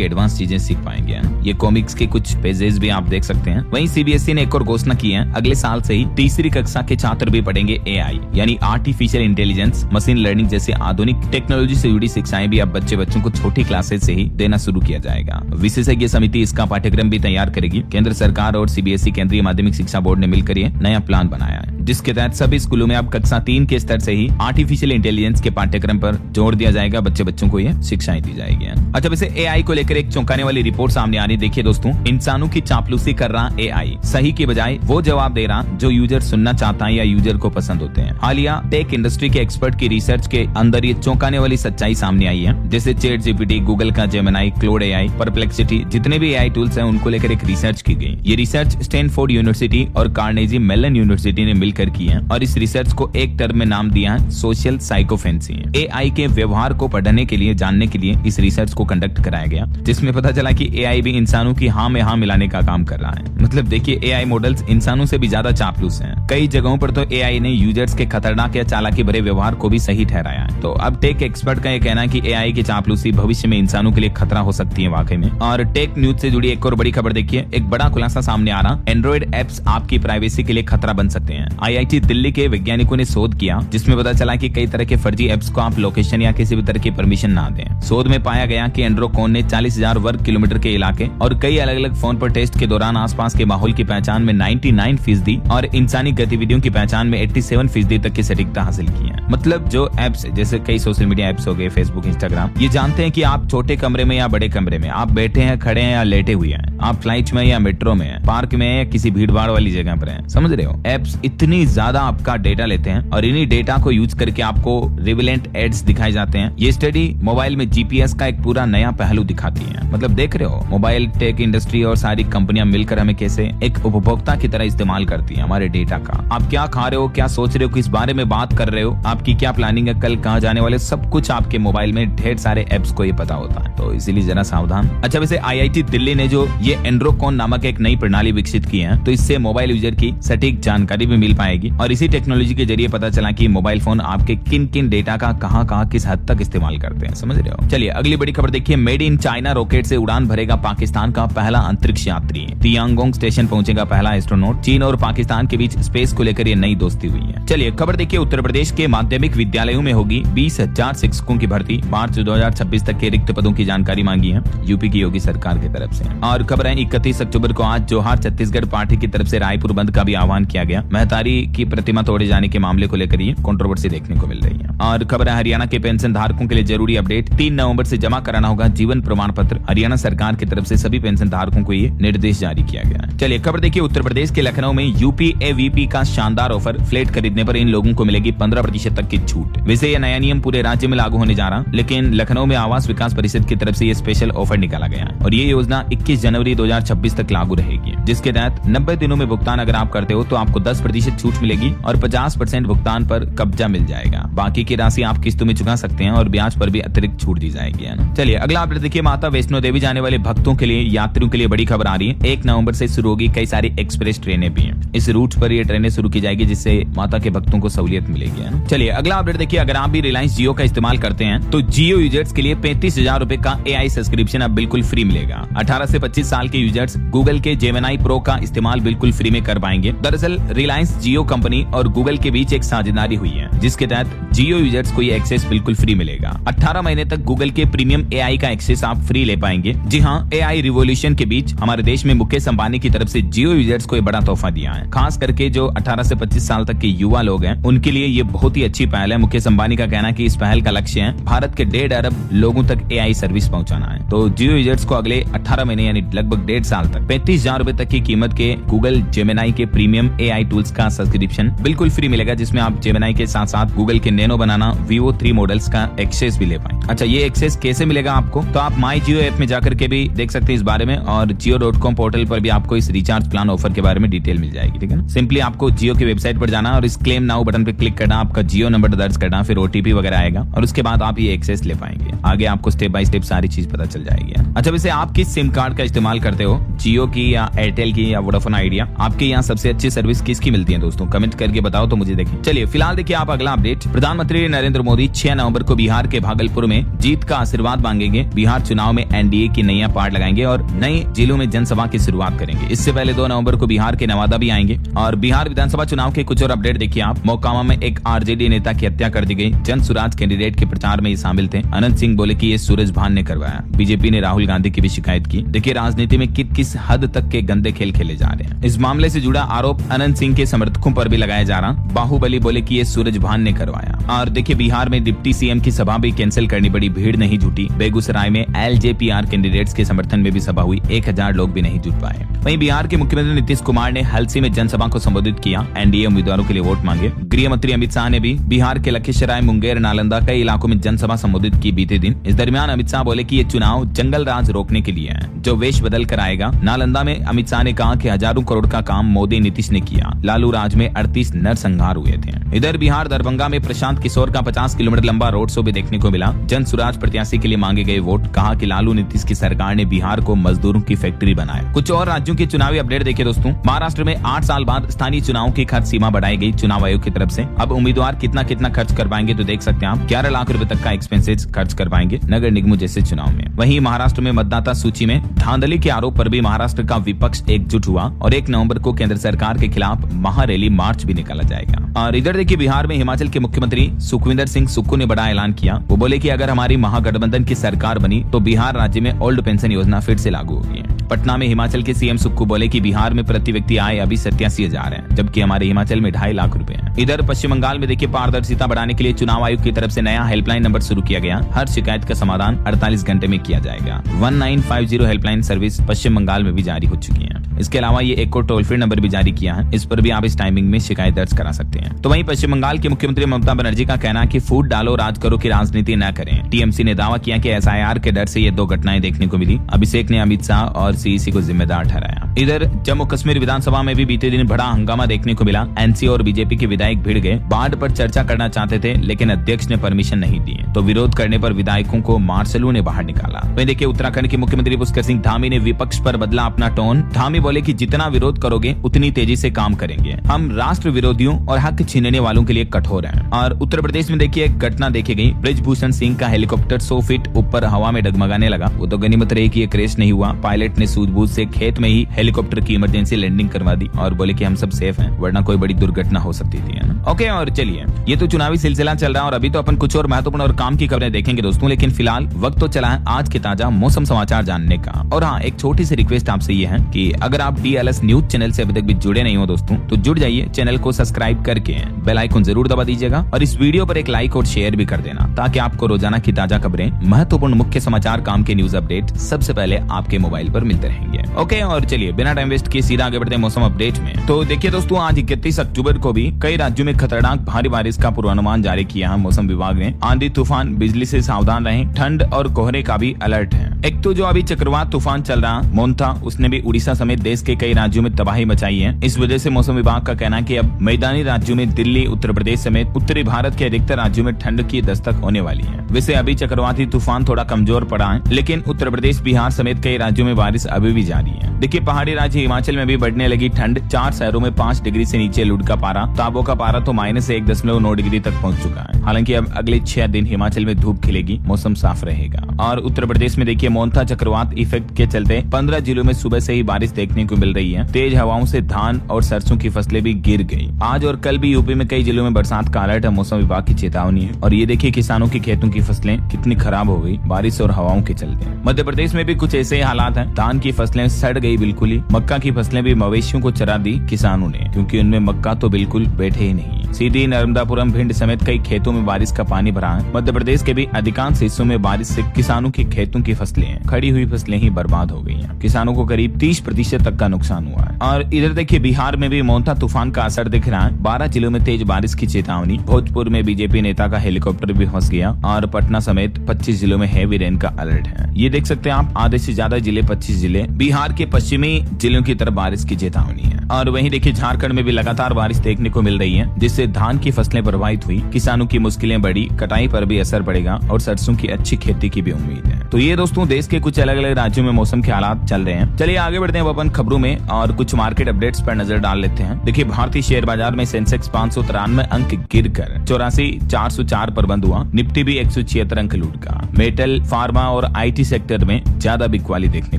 एडवांस चीजें सीख पाएंगे। ये कॉमिक्स के कुछ पेजेस भी आप देख सकते हैं। वहीं सीबीएसई ने एक और घोषणा की है, अगले साल से ही तीसरी कक्षा के छात्र भी पढ़ेंगे एआई यानी आर्टिफिशियल इंटेलिजेंस, मशीन लर्निंग जैसे आधुनिक टेक्नोलॉजी से जुड़ी शिक्षाएं भी अब बच्चों को छोटी क्लासेस से ही देना शुरू किया जाएगा। विशेषज्ञ समिति इसका पाठ्यक्रम भी तैयार करेगी। केंद्र सरकार और सीबीएसई केंद्रीय माध्यमिक शिक्षा बोर्ड ने मिलकर ये नया प्लान बनाया है, जिसके तहत सभी स्कूलों में अब कक्षा 3 के स्तर से ही आर्टिफिशियल इंटेलिजेंस के पाठ्यक्रम पर जोर दिया जाएगा। बच्चों को ये शिक्षाएं दी जाएगी। अच्छा, वैसे एआई को लेकर एक चौंकाने वाली रिपोर्ट सामने आ रही। देखिए दोस्तों, इंसानों की चापलूसी कर रहा एआई, सही के बजाय वो जवाब दे रहा जो यूजर सुनना चाहता है या यूजर को पसंद होते हैं। हालिया टेक इंडस्ट्री के एक्सपर्ट की रिसर्च के अंदर ये चौंकाने वाली सच्चाई सामने आई है। जैसे चैट जीपीटी, गूगल का जेमिनी, क्लाउड एआई, परप्लेक्सिटी, जितने भी एआई टूल्स हैं उनको लेकर एक रिसर्च की गई। ये रिसर्च स्टैनफोर्ड यूनिवर्सिटी और कार्नेगी मेलन यूनिवर्सिटी ने मिलकर की है और इस रिसर्च को एक टर्म में नाम दिया है सोशल साइकोफेंसी। एआई के व्यवहार को पढ़ने के लिए, जानने के लिए इस रिसर्च को कंडक्ट कराया गया, जिसमें पता चला कि एआई भी इंसानों की हाँ में हाँ मिलाने का काम कर रहा है। मतलब देखिए, एआई मॉडल्स इंसानों से भी ज्यादा चापलूस हैं। कई जगहों पर तो एआई ने यूजर्स के खतरनाक या चालाकी भरे व्यवहार को भी सही ठहराया है। तो अब टेक एक्सपर्ट का ये कहना है कि एआई की चापलूसी भविष्य में इंसानों के लिए खतरा हो सकती है वाकई में। और टेक न्यूज से जुड़ी एक और बड़ी खबर देखिए, एक बड़ा खुलासा सामने आ रहा, एंड्रॉइड एप्स आपकी प्राइवेसी के लिए खतरा बन सकते हैं। आईआईटी दिल्ली के वैज्ञानिकों ने शोध किया, जिसमें पता चला कि कई तरह के फर्जी एप्स को आप लोकेशन या किसी भी तरह की परमिशन ना दें। शोध में पाया गया कि एंड्रोकॉन ने 40,000 वर्ग किलोमीटर के इलाके और कई अलग अलग फोन पर टेस्ट के दौरान आसपास के माहौल की पहचान में 99% और इंसानी गतिविधियों की पहचान में 87% तक की सटीकता हासिल की है। मतलब जो एप्स जैसे कई सोशल मीडिया एप्स हो गए, फेसबुक, इंस्टाग्राम, ये जानते हैं कि आप छोटे कमरे में या बड़े कमरे में, आप बैठे हैं, खड़े हैं या लेटे हुए हैं, आप फ्लाइट में या मेट्रो में हैं, पार्क में या किसी भीड़ भाड़ वाली जगह पर हैं। समझ रहे हो? एप्स इतनी ज्यादा आपका डेटा लेते हैं और इन्हीं डेटा को यूज करके आपको रिलेवेंट एड्स दिखाए जाते हैं। ये स्टडी मोबाइल में जीपीएस का एक पूरा नया पहलू दिखाती है। मतलब देख रहे हो, मोबाइल टेक इंडस्ट्री और सारी कंपनियां मिलकर हमें कैसे एक उपभोक्ता की तरह इस्तेमाल करती है हमारे डेटा का। आप क्या खा रहे हो, क्या सोच रहे हो, किस बारे में बात कर रहे हो, आपकी क्या प्लानिंग है, कल कहाँ जाने वाले, सब कुछ आपके मोबाइल में ढेर सारे एप्स को ये पता होता है। तो इसीलिए जरा सावधान। अच्छा, वैसे आईआईटी दिल्ली ने जो ये एंड्रोकॉन नामक एक नई प्रणाली विकसित की है, तो इससे मोबाइल यूजर की सटीक जानकारी भी मिल पाएगी और इसी टेक्नोलॉजी के जरिए पता चला कि मोबाइल फोन आपके किन किन डेटा का कहां किस हद तक इस्तेमाल करते हैं। समझ रहे हो? चलिए अगली बड़ी खबर देखिए, मेड इन चाइना रॉकेट से उड़ान भरेगा पाकिस्तान का पहला अंतरिक्ष यात्री। तियांगोंग स्टेशन पहुंचेगा पहला एस्ट्रोनॉट। चीन और पाकिस्तान के बीच स्पेस को लेकर ये नई दोस्ती हुई है। चलिए खबर देखिए, उत्तर प्रदेश के माध्यमिक विद्यालयों में होगी 20,000 शिक्षकों की भर्ती। मार्च 2026 तक के रिक्त पदों की जानकारी मांगी है यूपी की योगी सरकार की तरफ से। और खबर है 31 अक्टूबर को आज जोहार छत्तीसगढ़ पार्टी की तरफ से रायपुर बंद का भी आह्वान किया गया। महतारी की प्रतिमा तोड़े जाने के मामले को लेकर ये कंट्रोवर्सी देखने को मिल रही है। और खबर है हरियाणा के पेंशन धारकों के लिए जरूरी अपडेट, 3 नवंबर से जमा कराना होगा जीवन प्रमाण पत्र। हरियाणा सरकार की तरफ से सभी पेंशन धारकों को ये निर्देश जारी किया गया है। चलिए खबर देखिए, उत्तर प्रदेश के लखनऊ में यूपीएवीपी का शानदार ऑफर। फ्लैट खरीदने पर इन लोगों को मिलेगी 15% तक की छूट। वैसे यह नया नियम पूरे राज्य में लागू होने जा रहा, लेकिन लखनऊ में आवास विकास परिषद की तरफ से ये स्पेशल ऑफर निकाला गया है और ये योजना 21 जनवरी 2026 तक लागू रहेगी, जिसके तहत 90 दिनों में भुगतान अगर आप करते हो तो आपको 10% छूट मिलेगी और 50% भुगतान पर कब्जा मिल जाएगा। बाकी की राशि आप किस्तों में चुका सकते हैं और ब्याज पर भी अतिरिक्त छूट दी जाएगी, है ना। चलिए अगला अपडेट देखिए, माता वैष्णो देवी जाने वाले भक्तों के लिए, यात्रियों के लिए बड़ी खबर आ रही है। 1 नवंबर से शुरू होगी कई सारी एक्सप्रेस ट्रेनें भी हैं। इस रूट पर ये ट्रेनें शुरू की जाएगी, जिससे माता के भक्तों को सहूलियत मिलेगी, है ना। चलिए अगला अपडेट देखिए, अगर आप भी रिलायंस जियो का इस्तेमाल करते हैं तो जियो यूजर्स के लिए 35,000 रुपए का एआई सब्सक्रिप्शन अब बिल्कुल फ्री मिलेगा। 18 से 25 साल के यूजर्स गूगल के जेमिनी प्रो का इस्तेमाल बिल्कुल फ्री में कर पाएंगे। दरअसल रिलायंस जियो कंपनी और गूगल के बीच एक साझेदारी हुई है, जिसके तहत जियो यूजर्स को ये एक्सेस बिल्कुल फ्री मिलेगा। 18 महीने तक गूगल के प्रीमियम एआई का एक्सेस आप फ्री ले पाएंगे। जी हाँ, एआई रिवॉल्यूशन के बीच हमारे देश में मुकेश अंबानी की तरफ से जियो यूजर्स को ये बड़ा तोहफा दिया है। खास करके जो 18 से 25 साल तक के युवा लोग हैं, उनके लिए ये बहुत ही अच्छी पहल है। मुकेश अंबानी का कहना है कि इस पहल का लक्ष्य है भारत के 1.5 अरब लोगों तक एआई सर्विस पहुंचाना है। तो जियो यूजर्स को अगले 18 महीने यानी लगभग 1.5 साल तक 35,000 रुपए तक की कीमत के गूगल जेमिनी के प्रीमियम एआई टूल्स का सब्सक्रिप्शन बिल्कुल फ्री मिलेगा, जिसमें आप जेमिनी के साथ साथ गूगल के नैनो बनाना, Vivo 3 मॉडल्स का एक्सेस भी ले पाएंगे। अच्छा, ये एक्सेस कैसे मिलेगा आपको? तो आप माई जियो ऐप में जाकर के भी देख सकते हैं इस बारे में, और Jio.com पोर्टल पर भी आपको इस रिचार्ज प्लान ऑफर के बारे में डिटेल मिल जाएगी। ठीक है ना, सिंपली आपको जियो की वेबसाइट पर जाना और इस क्लेम नाउ बटन पर क्लिक करना, आपका जियो नंबर दर्ज करना, फिर OTP वगैरह आएगा और उसके बाद आप ये एक्सेस ले पाएंगे। आगे आपको स्टेप बाय स्टेप सारी चीज पता चल जाएगी। अच्छा, वैसे आप किस सिम कार्ड का इस्तेमाल करते हो, जियो की या एयरटेल की या वोडाफोन आइडिया? आपके यहाँ सबसे अच्छी सर्विस किसकी मिलती है दोस्तों? कमेंट करके बताओ तो मुझे देखें। चलिए फिलहाल देखिए आप अगला अपडेट। प्रधानमंत्री नरेंद्र मोदी 6 नवंबर को बिहार के भागलपुर में जीत का आशीर्वाद मांगेंगे। बिहार चुनाव में एनडीए की नैया पार लगाएंगे और नए जिलों में जनसभा की शुरुआत करेंगे। इससे पहले 2 नवंबर को बिहार के नवादा भी आएंगे। और बिहार विधानसभा चुनाव के कुछ और अपडेट देखिए आप। मोकामा में एक आरजेडी नेता की हत्या कर दी गई। जन सुराज कैंडिडेट के प्रचार में शामिल थे। अनंत सिंह बोले कि ये सूरज भान ने करवाया। बीजेपी ने राहुल गांधी की भी शिकायत की। देखिए राजनीति में किस हद तक के गंदे खेल खेले जा रहे हैं। इस मामले से जुड़ा आरोप अनंत सिंह के समर्थकों पर भी लगाया जा रहा। बाहुबली बोले कि ये सूरज भान ने करवाया। और देखिए बिहार में डिप्टी सीएम की सभा भी कैंसिल करनी पड़ी, भीड़ नहीं जुटी। बेगूसराय में एलजेपीआर कैंडिडेट्स के समर्थन में भी सभा हुई, 1000 लोग भी नहीं जुट पाए। वहीं बिहार के मुख्यमंत्री नीतीश कुमार ने हल्सी में जनसभा को संबोधित किया। एनडीए उम्मीदवारों के लिए वोट मांगे। गृह मंत्री अमित शाह ने भी बिहार के लखीसराय, मुंगेर, नालंदा कई इलाकों में जनसभा संबोधित की बीते दिन। इस दरमियान अमित शाह बोले कि ये चुनाव जंगल राज रोकने के लिए है, जो वेश बदल कर आएगा। नालंदा में अमित शाह ने कहा कि हजारों करोड़ का काम मोदी नीतीश ने किया। लालू राज में 38 नरसंहार हुए थे। इधर बिहार दरभंगा में प्रशांत किशोर का 50 किलोमीटर लंबा रोड शो भी देखने को मिला। जन सुराज प्रत्याशी के लिए मांगे गए वोट। कहा कि लालू नीतीश की सरकार ने बिहार को मजदूरों की फैक्ट्री बनाया। कुछ और राज्यों के चुनावी अपडेट देखिए दोस्तों। महाराष्ट्र में 8 साल बाद स्थानीय चुनाव की खर्च सीमा बढ़ाई गई चुनाव आयोग की तरफ से। अब उम्मीदवार कितना खर्च कर पाएंगे तो देख सकते हैं आप, 11 लाख रुपए तक का एक्सपेंसेस खर्च कर पाएंगे नगर निगमों जैसे चुनाव में। वहीं महाराष्ट्र में मतदाता सूची में धांधली के आरोप पर भी महाराष्ट्र का विपक्ष एकजुट हुआ और 1 नवंबर को केंद्र सरकार के खिलाफ महारैली मार्च भी निकाला जाएगा। और इधर देखिए बिहार में हिमाचल के मुख्यमंत्री सुखविंदर सिंह सुक्खू ने बड़ा ऐलान किया। वो बोले कि अगर हमारी महागठबंधन की सरकार बनी तो बिहार राज्य में ओल्ड पेंशन योजना फिर से लागू होगी। पटना में हिमाचल के सीएम सुक्खू बोले कि बिहार में प्रति व्यक्ति आय अभी 87,000 है, जबकि हमारे हिमाचल में 2.5 लाख रुपए हैं। इधर पश्चिम बंगाल में देखिए पारदर्शिता बढ़ाने के लिए चुनाव आयोग की तरफ से नया हेल्पलाइन नंबर शुरू किया गया। हर शिकायत का समाधान 48 घंटे में किया जाएगा। 1950 हेल्पलाइन सर्विस पश्चिम बंगाल में भी जारी हो चुकी है। इसके अलावा ये एक और टोल फ्री नंबर भी जारी किया है। इस पर भी आप इस टाइमिंग में शिकायत दर्ज करा सकते हैं। तो वहीं पश्चिम बंगाल के मुख्यमंत्री ममता बनर्जी का कहना है कि फूट डालो राज करो की राजनीति न करें। टीएमसी ने दावा किया कि एसआईआर के डर से ये 2 घटनाएं देखने को मिली। अभिषेक ने अमित शाह और सीईसी को जिम्मेदार ठहराया। इधर जम्मू कश्मीर विधानसभा में भी बीते दिन बड़ा हंगामा देखने को मिला। एनसी और बीजेपी के विधायक भिड़ गए। बाढ़ पर चर्चा करना चाहते थे, लेकिन अध्यक्ष ने परमिशन नहीं दी, तो विरोध करने पर विधायकों को मार्शलों ने बाहर निकाला। वहीं देखिए उत्तराखंड के मुख्यमंत्री पुष्कर सिंह धामी ने विपक्ष पर बदला अपना टोन। धामी बोले कि जितना विरोध करोगे उतनी तेजी से काम करेंगे। हम राष्ट्र विरोधियों और हक छीनने वालों के लिए कठोर हैं। और उत्तर प्रदेश में देखिए एक घटना देखी गई। ब्रिजभूषण सिंह का हेलीकॉप्टर 100 फीट ऊपर हवा में डगमगाने लगा। वो तो गनीमत रही कि ये क्रैश नहीं हुआ। पायलट ने सूझबूझ से खेत में ही हेलीकॉप्टर की इमरजेंसी लैंडिंग करवा दी और बोले कि हम सब सेफ हैं, वरना कोई बड़ी दुर्घटना हो सकती थी, है ना। ओके, और चलिए ये तो चुनावी सिलसिला चल रहा है और अभी तो अपन कुछ और महत्वपूर्ण और काम की खबरें देखेंगे दोस्तों। लेकिन फिलहाल वक्त तो चला है आज के ताजा मौसम समाचार जानने का। और हाँ, एक छोटी सी रिक्वेस्ट आपसे ये है कि अगर आप DLS न्यूज चैनल से अभी तक भी जुड़े नहीं हो दोस्तों, तो जुड़ जाइए। चैनल को सब्सक्राइब करके बेल आइकन जरूर दबा दीजिएगा और इस वीडियो पर एक लाइक और शेयर भी कर देना, ताकि आपको रोजाना की ताजा खबरें, महत्वपूर्ण मुख्य समाचार, काम के न्यूज अपडेट सबसे पहले आपके मोबाइल पर मिलते रहेंगे। ओके, और चलिए बिना टाइम वेस्ट किए सीधा आगे बढ़ते हैं मौसम अपडेट में। तो देखिए दोस्तों, आज 31 अक्टूबर को भी कई राज्यों में खतरनाक भारी बारिश का पूर्वानुमान जारी किया है मौसम विभाग ने। आंधी तूफान, बिजली से सावधान रहें। ठंड और कोहरे का भी अलर्ट है। एक तो जो अभी चक्रवात तूफान चल रहा मोन्था, उसने भी उड़ीसा समेत देश के कई राज्यों में तबाही मचाई है। इस वजह से मौसम विभाग का कहना है कि अब मैदानी राज्यों में दिल्ली, उत्तर प्रदेश समेत उत्तरी भारत के अधिकतर राज्यों में ठंड की दस्तक होने वाली है। वैसे अभी चक्रवाती तूफान थोड़ा कमजोर पड़ा है, लेकिन उत्तर प्रदेश, बिहार समेत कई राज्यों में बारिश अभी भी जारी है। देखिए पहाड़ी राज्य हिमाचल में भी बढ़ने लगी ठंड। 4 शहरों में 5 डिग्री से नीचे लुढ़ का पारा। ताबो का पारा तो -1.9 डिग्री तक पहुंच चुका है। हालांकि अब अगले 6 दिन हिमाचल में धूप खिलेगी, मौसम साफ रहेगा। और उत्तर प्रदेश में देखिए मोन्था चक्रवात इफेक्ट के चलते 15 जिलों में सुबह से ही बारिश देखने को मिल रही है। तेज हवाओं से धान और सरसों की फसलें भी गिर गई। आज और कल भी यूपी में कई जिलों में बरसात का अलर्ट है, मौसम विभाग की चेतावनी है। और ये देखिए किसानों की खेतों की फसलें कितनी खराब हो गई बारिश और हवाओं के चलते। मध्य प्रदेश में भी कुछ ऐसे ही हालात हैं। धान की फसलें सड़ गई बिल्कुल ही। मक्का की फसलें भी मवेशियों को चरा दी किसानों ने, क्योंकि उनमें मक्का तो बिल्कुल बैठे ही नहीं। सीधी, नर्मदापुरम, भिंड समेत कई खेतों में बारिश का पानी भरा है। मध्य प्रदेश के भी अधिकांश हिस्सों में बारिश से किसानों की खेतों की फसलें, खड़ी हुई फसलें ही बर्बाद हो गई हैं। किसानों को करीब 30% तक का नुकसान हुआ है। और इधर देखिए बिहार में भी मोंथा तूफान का असर दिख रहा है। 12 जिलों में तेज बारिश की चेतावनी। भोजपुर में बीजेपी नेता का हेलीकॉप्टर भी फंस गया और पटना समेत 25 जिलों में हेवी रेन का अलर्ट है। ये देख सकते हैं आप, आधे से ज्यादा जिले 25 जिले बिहार के पश्चिमी जिलों की तरफ बारिश की चेतावनी है। और वहीं देखिए झारखंड में भी लगातार बारिश देखने को मिल रही है, जिससे धान की फसलें प्रभावित हुई, किसानों की मुश्किलें बढ़ी, कटाई पर भी असर पड़ेगा और सरसों की अच्छी खेती की भी उम्मीद है। तो ये दोस्तों देश के कुछ अलग अलग राज्यों में मौसम के हालात चल रहे हैं। चलिए आगे बढ़ते हैं अपन खबरों में और कुछ मार्केट अपडेट्स पर नजर डाल लेते हैं। देखिए भारतीय शेयर बाजार में सेंसेक्स 593 अंक गिरकर 84,404 पर बंद हुआ। निफ्टी भी 176 अंक लूट का। मेटल, फार्मा और IT सेक्टर में ज्यादा बिकवाली देखने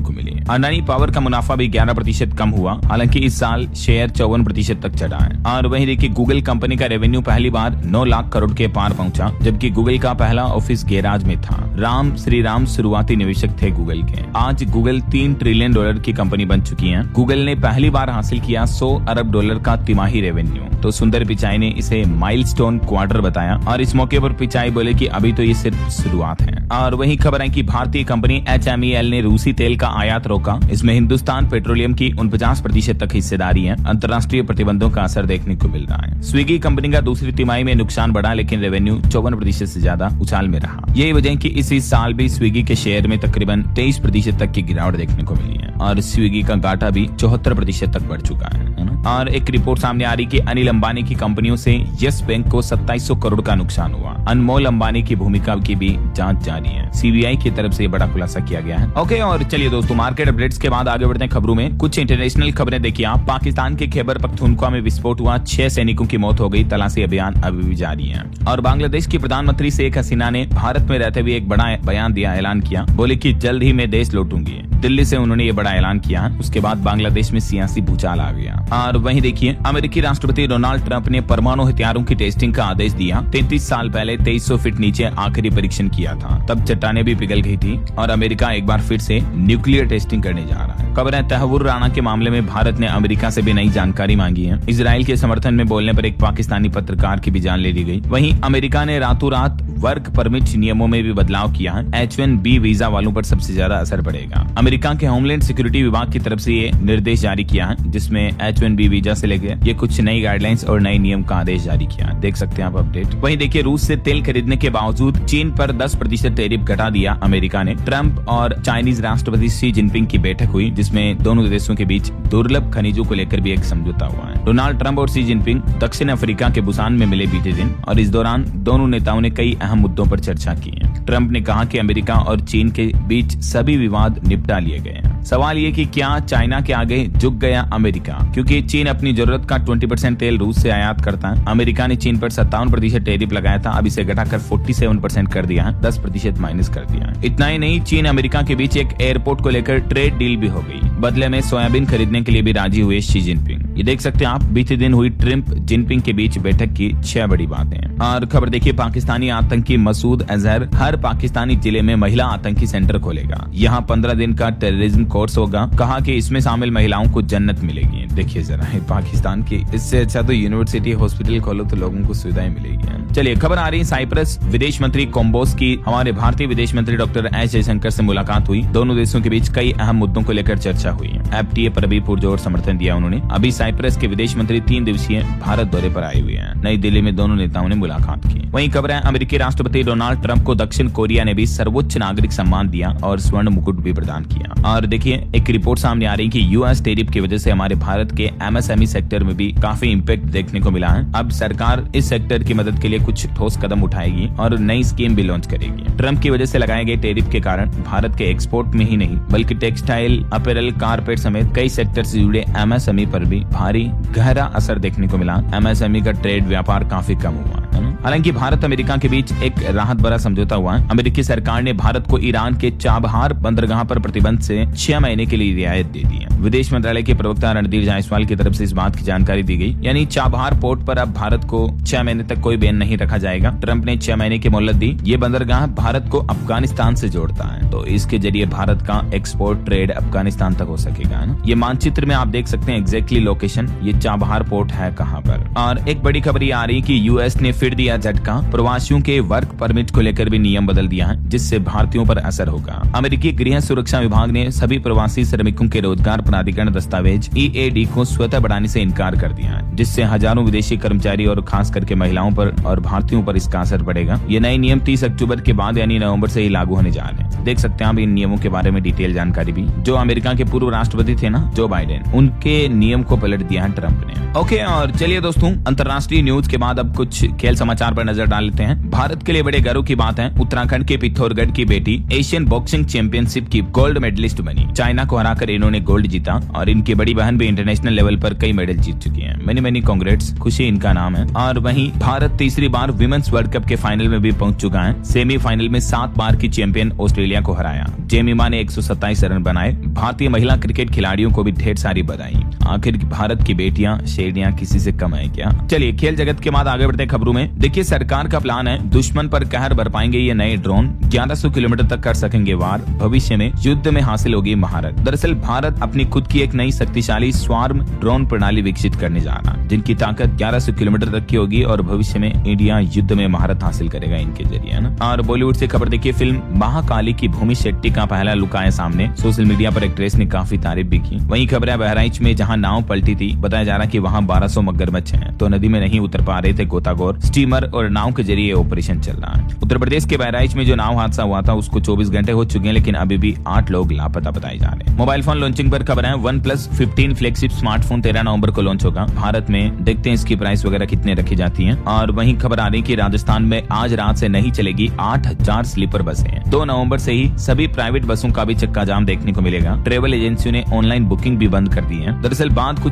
को मिली। अडानी पावर का मुनाफा भी 11% कम हुआ, हालांकि इस साल शेयर 54% तक चढ़ा है। और वहीं देखिए गूगल कंपनी का रेवेन्यू पहली बार 9 लाख करोड़ के पार पहुंचा, जबकि गूगल का पहला ऑफिस गैराज में था। राम श्रीराम शुरुआती निवेशक थे गूगल के। आज गूगल $3 ट्रिलियन की कंपनी बन चुकी है। गूगल ने पहली बार हासिल किया $100 अरब का तिमाही रेवेन्यू। तो सुंदर पिचाई ने इसे माइलस्टोन क्वार्टर बताया और इस मौके पर पिचाई बोले कि अभी तो ये सिर्फ शुरुआत है। और वही खबर है कि भारतीय कंपनी HMEL ने रूसी तेल का आयात रोका। इसमें हिंदुस्तान पेट्रोलियम की 49% तक हिस्सेदारी है। अंतर्राष्ट्रीय प्रतिबंधों का असर देखने को मिल रहा है। स्विगी कंपनी का दूसरी तिमाही में नुकसान बढ़ा, लेकिन रेवेन्यू 54% से ज्यादा उछाल में रहा। यही वजह है कि इसी साल भी स्विगी के शेयर में तकरीबन 23% तक की गिरावट देखने को मिली है और स्विगी का घाटा भी 74% तक बढ़ चुका है ना। और एक रिपोर्ट सामने आ रही कि अनिल अंबानी की कंपनियों से यस बैंक को 2700 करोड़ का नुकसान हुआ। अनमोल अंबानी की भूमिका की भी जांच जारी है। CBI की तरफ से बड़ा खुलासा किया गया है। ओके, और चलिए दोस्तों मार्केट अपडेट्स के बाद आगे बढ़ते हैं खबरों में। कुछ इंटरनेशनल खबरें देखिए आप। पाकिस्तान के खैबर पख्तूनख्वा में विस्फोट हुआ, 6 सैनिकों की मौत हो गई। तलाशी अभियान अभी भी जारी है। और बांग्लादेश की प्रधानमंत्री शेख हसीना ने भारत में रहते हुए एक बड़ा बयान दिया, ऐलान किया। बोले कि जल्द ही मैं देश लौटूंगी। दिल्ली से उन्होंने ये बड़ा ऐलान किया। उसके बाद बांग्लादेश में सियासी भूचाल आ गया। और वहीं देखिए अमेरिकी राष्ट्रपति डोनाल्ड ट्रंप ने परमाणु हथियारों की टेस्टिंग का आदेश दिया। 33 साल पहले 2300 फीट नीचे आखिरी परीक्षण किया था, तब चट्टाने भी पिघल गई थी और अमेरिका एक बार फिर से न्यूक्लियर टेस्टिंग करने जा रहा है। खबर है तहव्वुर राणा के मामले में भारत ने अमेरिका से भी नई जानकारी मांगी है। इजराइल के समर्थन में बोलने पर एक पाकिस्तानी पत्रकार की भी जान ले ली गई। वहीं अमेरिका ने रातों रात वर्क परमिट नियमों में भी बदलाव किया है। H1B वीजा वालों पर सबसे ज्यादा असर पड़ेगा। अमेरिका के होमलैंड सिक्योरिटी विभाग की तरफ से ये निर्देश जारी किया है, जिसमें H1B वीजा से लेकर ये कुछ नई गाइडलाइंस और नए नियम का आदेश जारी किया। देख सकते हैं आप अपडेट। वहीं देखिए रूस से तेल खरीदने के बावजूद चीन पर 10% टैरिफ घटा दिया अमेरिका ने। ट्रंप और चाइनीज राष्ट्रपति शी जिनपिंग की बैठक हुई, जिसमें दोनों देशों के बीच दुर्लभ खनिजों को लेकर भी एक समझौता हुआ है। डोनाल्ड ट्रंप और शी जिनपिंग दक्षिण अफ्रीका के बुसान में मिले बीते दिन और इस दौरान दोनों नेताओं ने कई अहम मुद्दों पर चर्चा की है। ट्रंप ने कहा कि अमेरिका और चीन के बीच सभी विवाद निपटा लिए गए हैं। सवाल ये कि क्या चाइना के आगे झुक गया अमेरिका, क्योंकि चीन अपनी जरूरत का 20% तेल रूस से आयात करता है। अमेरिका ने चीन पर 57% टैरिफ लगाया था, अब इसे घटाकर 47% कर दिया है, 10% माइनस कर दिया है। इतना ही नहीं, चीन अमेरिका के बीच एक एयरपोर्ट को लेकर ट्रेड डील भी हो गई। बदले में सोयाबीन खरीदने के लिए भी राजी हुए शी जिनपिंग। ये देख सकते हैं आप, बीते दिन हुई ट्रंप जिनपिंग के बीच बैठक की 6 बड़ी बातें। और खबर देखिए पाकिस्तानी आतंकी मसूद अजहर हर पाकिस्तानी जिले में महिला आतंकी सेंटर खोलेगा। यहाँ 15 दिन का टेररिज्म कोर्स होगा। कहा कि इसमें शामिल महिलाओं को जन्नत मिलेगी। देखिए जरा पाकिस्तान की, इससे अच्छा तो यूनिवर्सिटी हॉस्पिटल खोलो तो लोगों को सुविधाएं मिलेगी। चलिए खबर आ रही है साइप्रस विदेश मंत्री कोम्बोस की हमारे भारतीय विदेश मंत्री डॉक्टर एस जयशंकर से मुलाकात हुई। दोनों देशों के बीच कई अहम मुद्दों को लेकर चर्चा हुई। FTA पर भी पुरजोर समर्थन दिया उन्होंने। अभी साइप्रस के विदेश मंत्री 3 दिवसीय भारत दौरे पर आए हुए हैं। नई दिल्ली में दोनों नेताओं ने मुलाकात की। वहीं खबर है अमेरिकी राष्ट्रपति डोनाल्ड ट्रंप को दक्षिण कोरिया ने भी सर्वोच्च नागरिक सम्मान दिया और स्वर्ण मुकुट भी प्रदान किया। और देखिए एक रिपोर्ट सामने आ रही कि यूएस टैरिफ की वजह से हमारे भारत के MSME सेक्टर में भी काफी इम्पैक्ट देखने को मिला है। अब सरकार इस सेक्टर की मदद के लिए कुछ ठोस कदम उठाएगी और नई स्कीम भी लॉन्च करेगी। ट्रंप की वजह से लगाए गए टैरिफ के कारण भारत के एक्सपोर्ट में ही नहीं बल्कि टेक्सटाइल, अपैरल, कारपेट समेत कई सेक्टर से जुड़े MSME पर भी भारी गहरा असर देखने को मिला। MSME का ट्रेड व्यापार काफी कम हुआ है। हालांकि भारत अमेरिका के बीच एक राहत भरा समझौता हुआ है। अमेरिकी सरकार ने भारत को ईरान के चाबहार बंदरगाह पर प्रतिबंध से 6 महीने के लिए रियायत दे दी है। विदेश मंत्रालय के प्रवक्ता रणधीर जायसवाल की तरफ से इस बात की जानकारी दी गई, यानी चाबहार पोर्ट पर अब भारत को 6 महीने तक कोई बैन नहीं रखा जाएगा। ट्रंप ने 6 महीने की मोहलत दी। ये बंदरगाह भारत को अफगानिस्तान से जोड़ता है, तो इसके जरिए भारत का एक्सपोर्ट ट्रेड अफगानिस्तान तक हो सकेगा, है ना। ये मानचित्र में आप देख सकते हैं एग्जैक्टली लोकेशन, ये चाबहार पोर्ट है कहां पर। और एक बड़ी खबर ये आ रही कि यूएस ने फिर दिया झटका, प्रवासियों के वर्क परमिट को लेकर भी नियम बदल दिया है, जिससे भारतीयों पर असर होगा। अमेरिकी गृह सुरक्षा विभाग ने सभी प्रवासी श्रमिकों के रोजगार प्राधिकरण दस्तावेज EAD को स्वतः बढ़ाने से इनकार कर दिया है, जिससे हजारों विदेशी कर्मचारी और खास करके महिलाओं पर और भारतीयों पर इसका असर पड़ेगा। ये नए नियम 30 अक्टूबर के बाद यानी नवंबर से ही लागू होने जा रहे हैं। देख सकते हैं आप इन नियमों के बारे में डिटेल जानकारी भी। जो अमेरिका के पूर्व राष्ट्रपति थे ना, जो बाइडेन, उनके नियम को पलट दिया है ट्रंप ने। ओके, और चलिए दोस्तों, अंतर्राष्ट्रीय न्यूज के बाद अब कुछ खेल समाचार पर नजर डाल लेते हैं। भारत के लिए बड़े गर्व की बात है, उत्तराखंड के पिथौरागढ़ की बेटी एशियन बॉक्सिंग चैंपियनशिप की गोल्ड मेडलिस्ट बनी। चाइना को हराकर इन्होंने गोल्ड जीता और इनकी बड़ी बहन भी इंटरनेशनल लेवल पर कई मेडल जीत चुकी है। मेनी कांग्रेट्स, खुशी इनका नाम है। और वहीं भारत तीसरी बार विमेंस वर्ल्ड कप के फाइनल में भी पहुंच चुका है। सेमीफाइनल में 7 बार की चैंपियन ऑस्ट्रेलिया को हराया। जेमिमा ने 127 रन बनाए। भारतीय महिला क्रिकेट खिलाड़ियों को भी ढेर सारी बधाई। आखिर भारत की बेटियां शेरनियां किसी से कम है क्या। चलिए खेल जगत के बाद आगे बढ़ते हैं खबरों में। देखिए, सरकार का प्लान है, दुश्मन पर कहर बरपाएंगे ये नए ड्रोन। 1100 किलोमीटर तक कर सकेंगे वार। भविष्य में युद्ध में हासिल होगी महारत। दरअसल भारत अपनी खुद की एक नई शक्तिशाली स्वार्म ड्रोन प्रणाली विकसित करने जा रहा है, जिनकी ताकत 1100 किलोमीटर तक की होगी और भविष्य में इंडिया युद्ध में महारत हासिल करेगा इनके जरिए, है ना। और बॉलीवुड से खबर देखिए, फिल्म महाकाली की भूमि शेट्टी का पहला लुक आया सामने। सोशल मीडिया पर एक्ट्रेस ने काफी तारीफ भी की। वहीं खबर है बहराइच में, जहां नाव पलटी थी, बताया जा रहा कि वहां 1200 मगरमच्छ हैं, तो नदी में नहीं उतर पा रहे थे गोताखोर। स्टीमर और नाव के जरिए ऑपरेशन चल रहा है। उत्तर प्रदेश के बहराइच में जो नाव हादसा हुआ था उसको 24 घंटे हो चुके हैं, लेकिन अभी भी 8 लोग लापता बताए जा रहे हैं। मोबाइल फोन लॉन्चिंग पर खबर है, OnePlus 15 फ्लैगशिप स्मार्टफोन 13 नवंबर को लॉन्च होगा भारत में। देखते हैं इसकी प्राइस वगैरह कितने रखी जाती है। और वहीं खबर आ रही कि राजस्थान में आज रात से नहीं चलेगी 8000 स्लीपर बसें। 2 नवंबर से ही सभी प्राइवेट बसों का भी चक्का जाम देखने को मिलेगा। ट्रेवल एजेंसियों ने ऑनलाइन बुकिंग भी बंद कर दी है। दरअसल बात